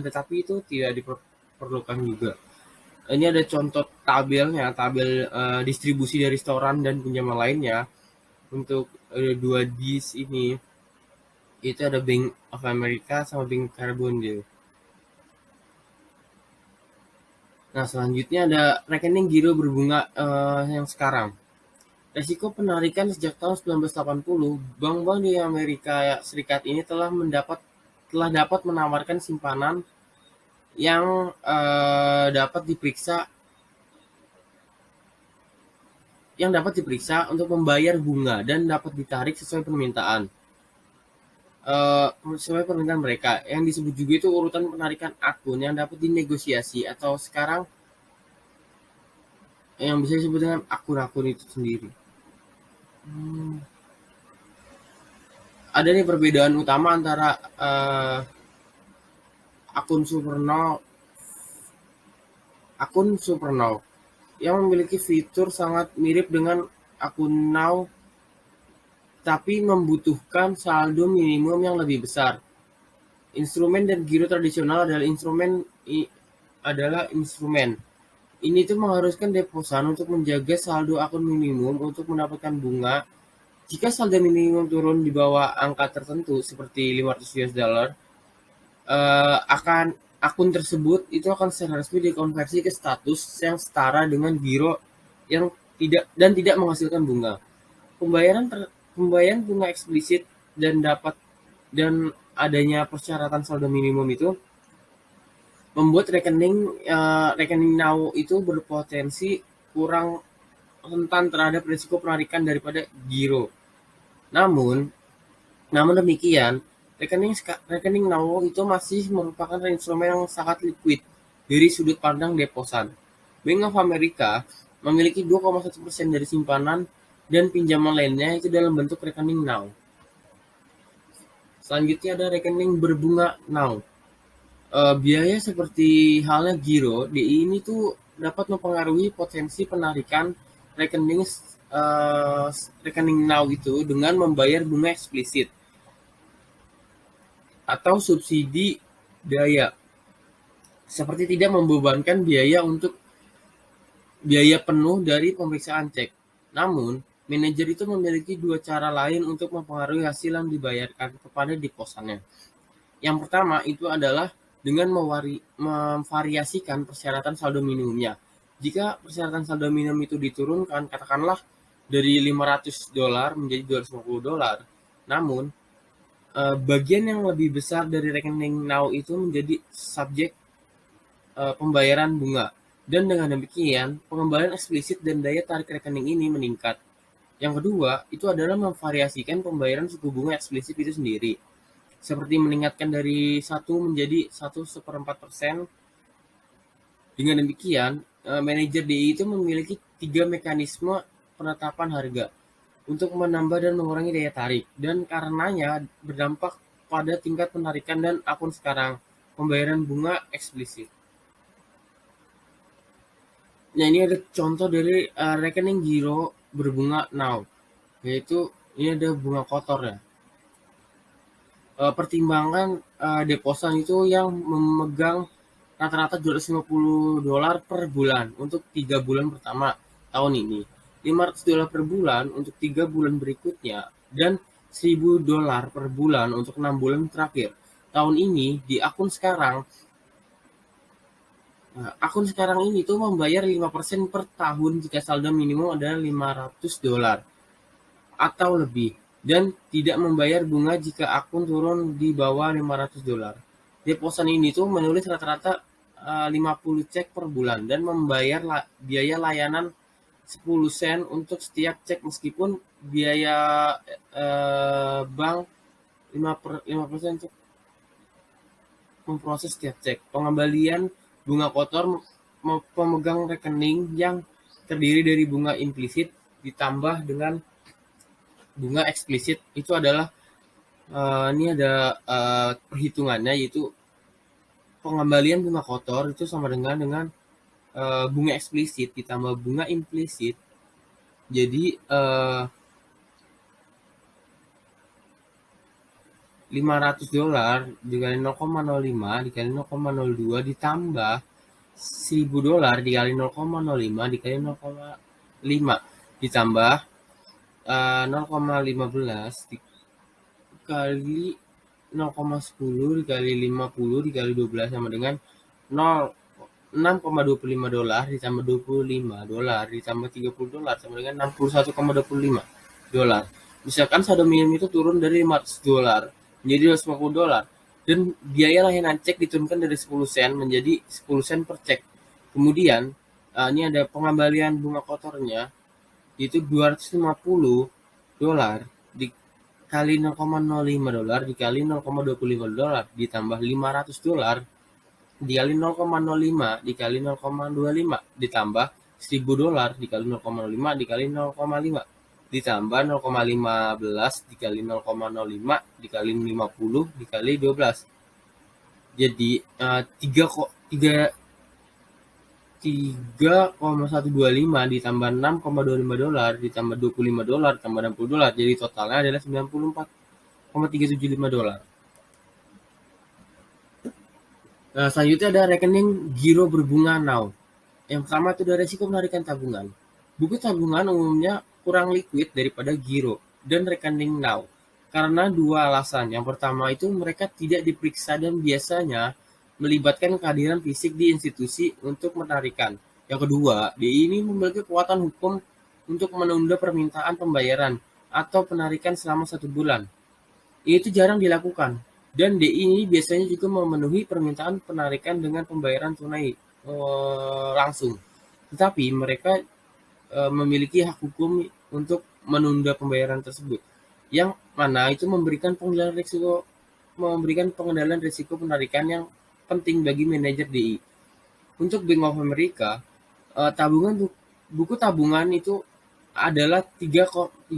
tetapi itu tidak diperlukan juga. Ini ada contoh tabel distribusi dari setoran dan pinjaman lainnya untuk ada 2 dis ini. Itu ada Bank of America sama Bank Carbon gitu. Nah, selanjutnya ada rekening giro berbunga yang sekarang. Resiko penarikan sejak tahun 1980, bank-bank di Amerika Serikat ini telah dapat menawarkan simpanan yang dapat diperiksa untuk membayar bunga dan dapat ditarik sesuai permintaan mereka. Yang disebut juga itu urutan penarikan akun yang dapat dinegosiasi atau sekarang yang bisa disebut dengan akun-akun itu sendiri. Ada nih perbedaan utama antara akun Supernow yang memiliki fitur sangat mirip dengan akun Now tapi membutuhkan saldo minimum yang lebih besar. Instrumen dan giro tradisional adalah instrumen. Ini tuh mengharuskan deposan untuk menjaga saldo akun minimum untuk mendapatkan bunga. Jika saldo minimum turun di bawah angka tertentu seperti $500, akun tersebut itu akan secara resmi dikonversi ke status yang setara dengan giro yang tidak menghasilkan bunga. Pembayaran bunga eksplisit dan adanya persyaratan saldo minimum itu membuat rekening Now itu berpotensi kurang rentan terhadap risiko penarikan daripada giro. Namun demikian, rekening Now itu masih merupakan instrumen yang sangat liquid dari sudut pandang deposan. Bank of America memiliki 2,1% dari simpanan dan pinjaman lainnya itu dalam bentuk rekening Now. Selanjutnya ada rekening berbunga Now. Biaya seperti halnya giro, DI ini tuh dapat mempengaruhi potensi penarikan rekening Now itu dengan membayar bunga eksplisit atau subsidi daya, seperti tidak membebankan biaya penuh dari pemeriksaan cek. Namun, manajer itu memiliki 2 cara lain untuk mempengaruhi hasil yang dibayarkan kepada deposannya. Yang pertama itu adalah dengan memvariasikan persyaratan saldo minimumnya. Jika persyaratan saldo minimum itu diturunkan, katakanlah dari $500 menjadi $250, namun bagian yang lebih besar dari rekening Now itu menjadi subjek pembayaran bunga. Dan dengan demikian, pengembalian eksplisit dan daya tarik rekening ini meningkat. Yang kedua, itu adalah memvariasikan pembayaran suku bunga eksplisit itu sendiri. Seperti meningkatkan dari 1 menjadi 1/4%. Dengan demikian, manajer DI itu memiliki 3 mekanisme penetapan harga untuk menambah dan mengurangi daya tarik, dan karenanya berdampak pada tingkat penarikan dan akun sekarang pembayaran bunga eksplisit. Nah, ini ada contoh dari rekening giro berbunga Now, yaitu ini ada bunga kotor ya. Pertimbangan deposan itu yang memegang rata-rata $250 per bulan untuk 3 bulan pertama tahun ini, $500 per bulan untuk 3 bulan berikutnya, dan $1.000 per bulan untuk 6 bulan terakhir. Tahun ini di akun sekarang ini tuh membayar 5% per tahun jika saldo minimum adalah $500 atau lebih, dan tidak membayar bunga jika akun turun di bawah $500. Deposan ini tuh menulis rata-rata 50 cek per bulan dan membayar biaya layanan 10 sen untuk setiap cek, meskipun biaya bank 5% untuk memproses setiap cek. Pengembalian bunga kotor pemegang rekening yang terdiri dari bunga implisit ditambah dengan bunga eksplisit itu adalah ini ada perhitungannya, yaitu pengembalian bunga kotor itu sama dengan bunga eksplisit ditambah bunga implisit. Jadi $500 dikali 0,05 dikali 0,02 ditambah $1.000 dikali 0,05 dikali 0,5 ditambah 0,15 dikali 0,10 dikali 50 dikali 12 sama dengan 6,25 dolar ditambah 25 dolar ditambah 30 dolar sama dengan 61,25 dolar. Misalkan saldo minimum itu turun dari 500 dolar menjadi 250 dolar dan biaya layanan cek diturunkan dari 10 sen menjadi 10 sen per cek. Kemudian ini ada pengembalian bunga kotornya yaitu 250 dolar dikali 0,05 dolar dikali 0,25 dolar ditambah 500 dolar dikali 0,05 dikali 0,25 ditambah 1000 dolar dikali 0,05 dikali 0,5 ditambah 0,15 dikali 0,05 dikali 50 dikali 12. Jadi 3,125 ditambah 6,25 dolar ditambah 25 dolar tambah 60 dolar jadi totalnya adalah 94,375 dolar. Selanjutnya ada rekening giro berbunga now. Yang pertama itu ada resiko penarikan tabungan. Buku tabungan umumnya kurang liquid daripada giro dan rekening now karena dua alasan. Yang pertama itu mereka tidak diperiksa dan biasanya melibatkan kehadiran fisik di institusi untuk menarikan. Yang kedua, DI ini memiliki kekuatan hukum untuk menunda permintaan pembayaran atau penarikan selama 1 bulan. Itu jarang dilakukan. Dan DI ini biasanya juga memenuhi permintaan penarikan dengan pembayaran tunai langsung. Tetapi mereka memiliki hak hukum untuk menunda pembayaran tersebut. Yang mana itu memberikan pengendalian risiko penarikan yang penting bagi manajer DI. Untuk Bank of America, buku tabungan itu adalah 34%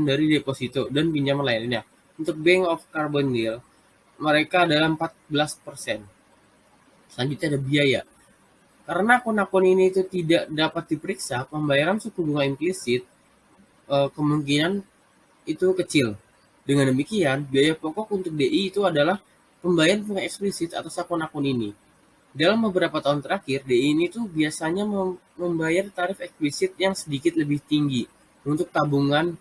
dari deposito dan pinjaman lainnya. Untuk Bank of Carbondale, mereka adalah 14%. Selanjutnya ada biaya. Karena akun-akun ini itu tidak dapat diperiksa, pembayaran suku bunga implisit kemungkinan itu kecil. Dengan demikian, biaya pokok untuk DI itu adalah pembayaran bunga eksplisit atas akun-akun ini. Dalam beberapa tahun terakhir, DI ini tuh biasanya membayar tarif eksplisit yang sedikit lebih tinggi untuk tabungan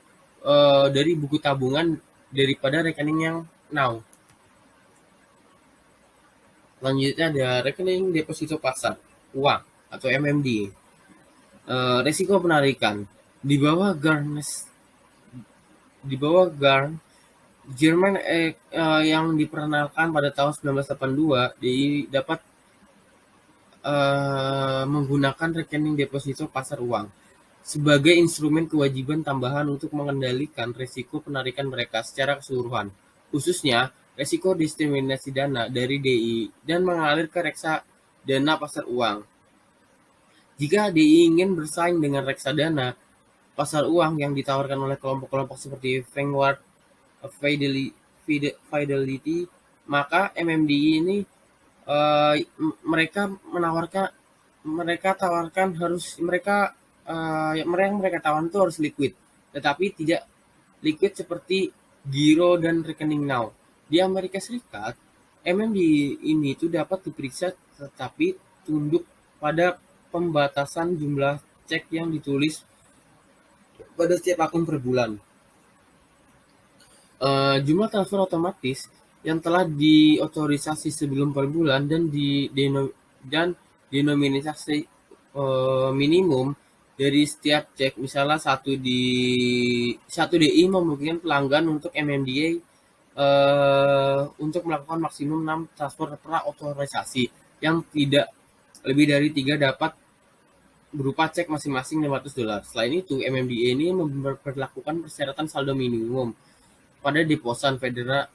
dari buku tabungan daripada rekening yang now. Selanjutnya ada rekening deposito pasar uang atau MMD. Resiko penarikan di bawah GARN Jerman yang diperkenalkan pada tahun 1982 dapat menggunakan rekening deposito pasar uang sebagai instrumen kewajiban tambahan untuk mengendalikan risiko penarikan mereka secara keseluruhan, khususnya risiko diskriminasi dana dari DI dan mengalir ke reksadana pasar uang. Jika DI ingin bersaing dengan reksadana pasar uang yang ditawarkan oleh kelompok-kelompok seperti Vanguard, Fidelity, maka MMDI ini mereka tawarkan itu harus liquid, tetapi tidak liquid seperti giro dan rekening now. Di Amerika Serikat, MMDI ini itu dapat diperiksa tetapi tunduk pada pembatasan jumlah cek yang ditulis pada setiap akun per bulan. Jumlah transfer otomatis yang telah diotorisasi sebelum per bulan dan denominasi minimum dari setiap cek, misalnya 1 DI memungkinkan pelanggan untuk MMDA untuk melakukan maksimum 6 transfer pra-otorisasi yang tidak lebih dari 3 dapat berupa cek masing-masing $500. Selain itu, MMDA ini memperlakukan persyaratan saldo minimum pada deposan federal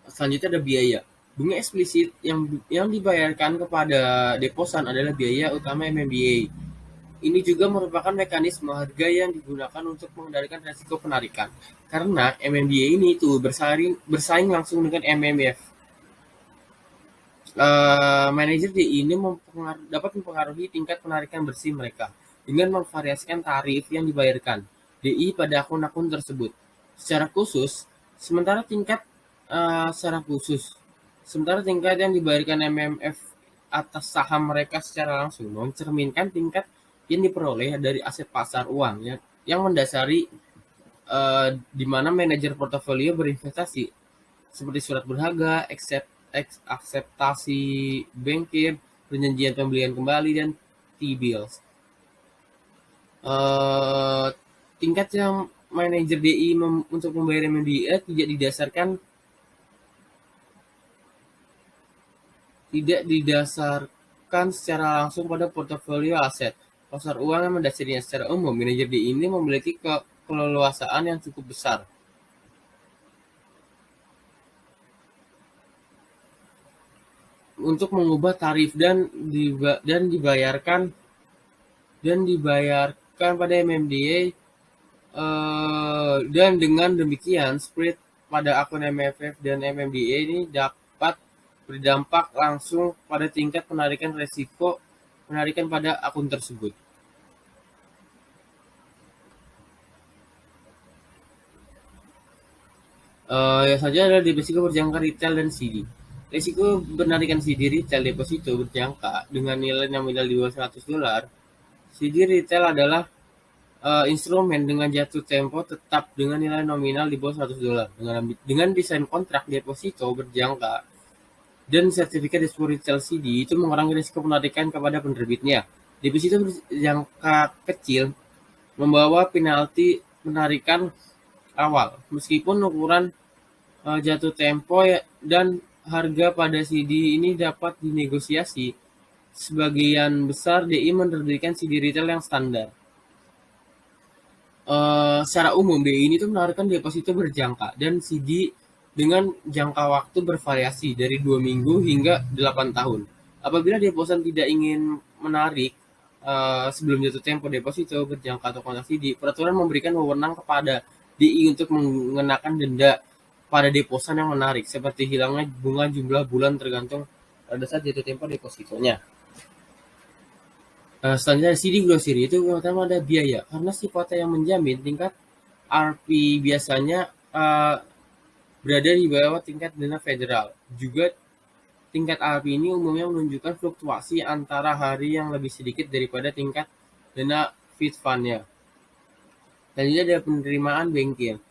Selanjutnya ada biaya. Bunga eksplisit yang dibayarkan kepada deposan adalah biaya utama MMDA. Ini juga merupakan mekanisme harga yang digunakan untuk mengendalikan risiko penarikan. Karena MMDA ini itu bersaing langsung dengan MMF. Manajer DI ini dapat mempengaruhi tingkat penarikan bersih mereka dengan memvariasikan tarif yang dibayarkan DI pada akun-akun tersebut. Secara khusus, sementara tingkat yang dibayarkan MMF atas saham mereka secara langsung mencerminkan tingkat yang diperoleh dari aset pasar uang yang mendasari di mana manajer portofolio berinvestasi seperti surat berharga, akseptasi bankir, perjanjian pembelian kembali, dan T-bills. Tingkat yang manajer DI untuk membayar MMDA tidak didasarkan secara langsung pada portofolio aset pasar uang yang mendasarinya. Secara umum, manajer DI ini memiliki keleluasaan yang cukup besar untuk mengubah tarif dan dibayarkan pada MMDA, dan dengan demikian spread pada akun MFF dan MMDA ini dapat berdampak langsung pada tingkat penarikan resiko penarikan pada akun tersebut. Yang saja adalah risiko berjangka retail dan CD. Risiko penarikan CD retail deposito berjangka dengan nilai nominal di bawah $100. CD retail adalah instrumen dengan jatuh tempo tetap dengan nilai nominal di bawah $100. Dengan desain kontrak deposito berjangka dan sertifikat deposito retail CD itu mengurangi risiko penarikan kepada penerbitnya. Deposito berjangka kecil membawa penalti penarikan awal, meskipun ukuran jatuh tempo dan harga pada CD ini dapat dinegosiasi. Sebagian besar DI menerbitkan CD retail yang standar. Secara umum DI ini tuh menawarkan deposito berjangka dan CD dengan jangka waktu bervariasi dari 2 minggu hingga 8 tahun. Apabila deposan tidak ingin menarik sebelum jatuh tempo deposito berjangka atau kontrak CD, peraturan memberikan wewenang kepada DI untuk mengenakan denda pada deposan yang menarik, seperti hilangnya bunga jumlah bulan tergantung pada saat jatuh tempo depositonya. Selanjutnya CD grocery itu pertama ada biaya, karena sifatnya yang menjamin tingkat RP biasanya berada di bawah tingkat dana federal. Juga tingkat RP ini umumnya menunjukkan fluktuasi antara hari yang lebih sedikit daripada tingkat dana Fed Fund-nya. Selanjutnya ada penerimaan bankir.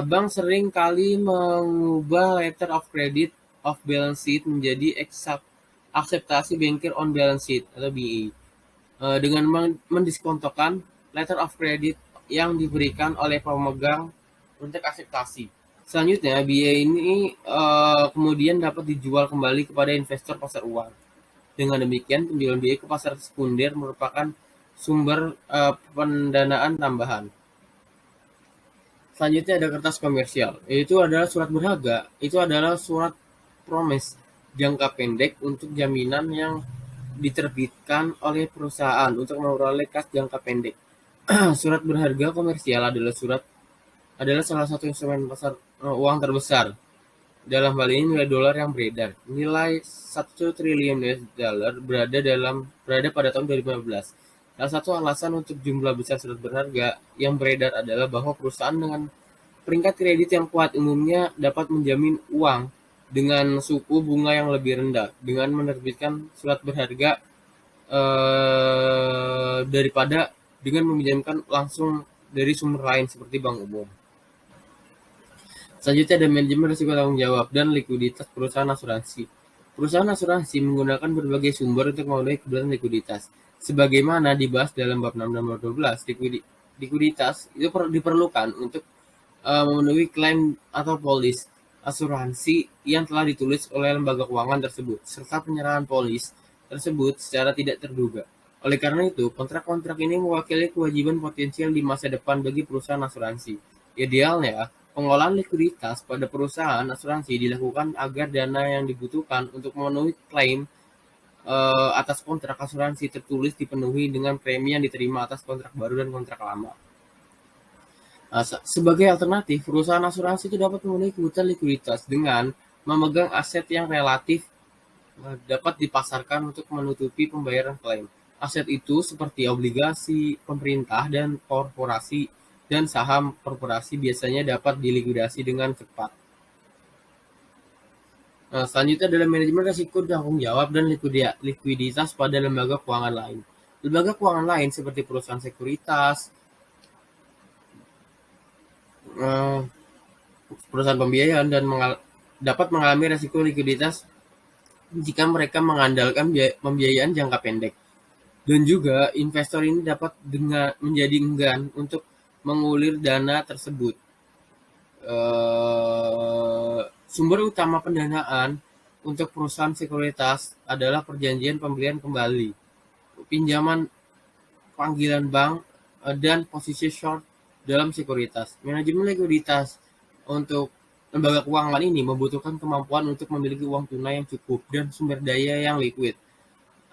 Bank sering kali mengubah letter of credit off balance sheet menjadi akseptasi bankir on balance sheet atau BA, dengan mendiskontokan letter of credit yang diberikan oleh pemegang untuk akseptasi. Selanjutnya, BA ini kemudian dapat dijual kembali kepada investor pasar uang. Dengan demikian, penjualan BA ke pasar sekunder merupakan sumber pendanaan tambahan. Selanjutnya ada kertas komersial, yaitu adalah surat berharga. Itu adalah surat promise jangka pendek untuk jaminan yang diterbitkan oleh perusahaan untuk memperoleh kas jangka pendek. Surat berharga komersial adalah salah satu instrumen pasar uang terbesar. Dalam hal ini nilai dolar yang beredar. Nilai $1 triliun berada pada tahun 2015. Salah satu alasan untuk jumlah besar surat berharga yang beredar adalah bahwa perusahaan dengan peringkat kredit yang kuat umumnya dapat menjamin uang dengan suku bunga yang lebih rendah dengan menerbitkan surat berharga daripada dengan meminjamkan langsung dari sumber lain seperti bank umum. Selanjutnya ada manajemen risiko tanggung jawab dan likuiditas perusahaan asuransi. Perusahaan asuransi menggunakan berbagai sumber untuk memenuhi kebutuhan likuiditas. Sebagaimana dibahas dalam bab 6 dan bab 12, likuiditas itu diperlukan untuk memenuhi klaim atau polis asuransi yang telah ditulis oleh lembaga keuangan tersebut, serta penyerahan polis tersebut secara tidak terduga. Oleh karena itu, kontrak-kontrak ini mewakili kewajiban potensial di masa depan bagi perusahaan asuransi. Idealnya, pengolahan likuiditas pada perusahaan asuransi dilakukan agar dana yang dibutuhkan untuk memenuhi klaim atas kontrak asuransi tertulis dipenuhi dengan premi yang diterima atas kontrak baru dan kontrak lama. Sebagai alternatif, perusahaan asuransi itu dapat memenuhi kebutuhan likuiditas dengan memegang aset yang relatif dapat dipasarkan untuk menutupi pembayaran klaim. Aset itu seperti obligasi pemerintah dan korporasi dan saham korporasi biasanya dapat dilikuidasi dengan cepat. Selanjutnya adalah manajemen risiko tanggung jawab dan likuiditas pada lembaga keuangan lain. Lembaga keuangan lain seperti perusahaan sekuritas, eh, perusahaan pembiayaan dan dapat mengalami resiko likuiditas jika mereka mengandalkan pembiayaan jangka pendek. Dan juga investor ini dapat menjadi enggan untuk mengulir dana tersebut. Sumber utama pendanaan untuk perusahaan sekuritas adalah perjanjian pembelian kembali, pinjaman panggilan bank, dan posisi short dalam sekuritas. Manajemen likuiditas untuk lembaga keuangan ini membutuhkan kemampuan untuk memiliki uang tunai yang cukup dan sumber daya yang liquid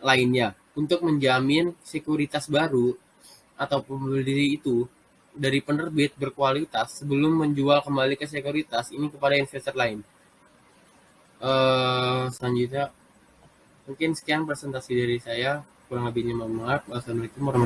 lainnya untuk menjamin sekuritas baru atau pembeli itu dari penerbit berkualitas sebelum menjual kembali ke sekuritas ini kepada investor lain. Selanjutnya, mungkin sekian presentasi dari saya. Kurang lebihnya mohon maaf. Wassalamualaikum warahmatullahi wabarakatuh.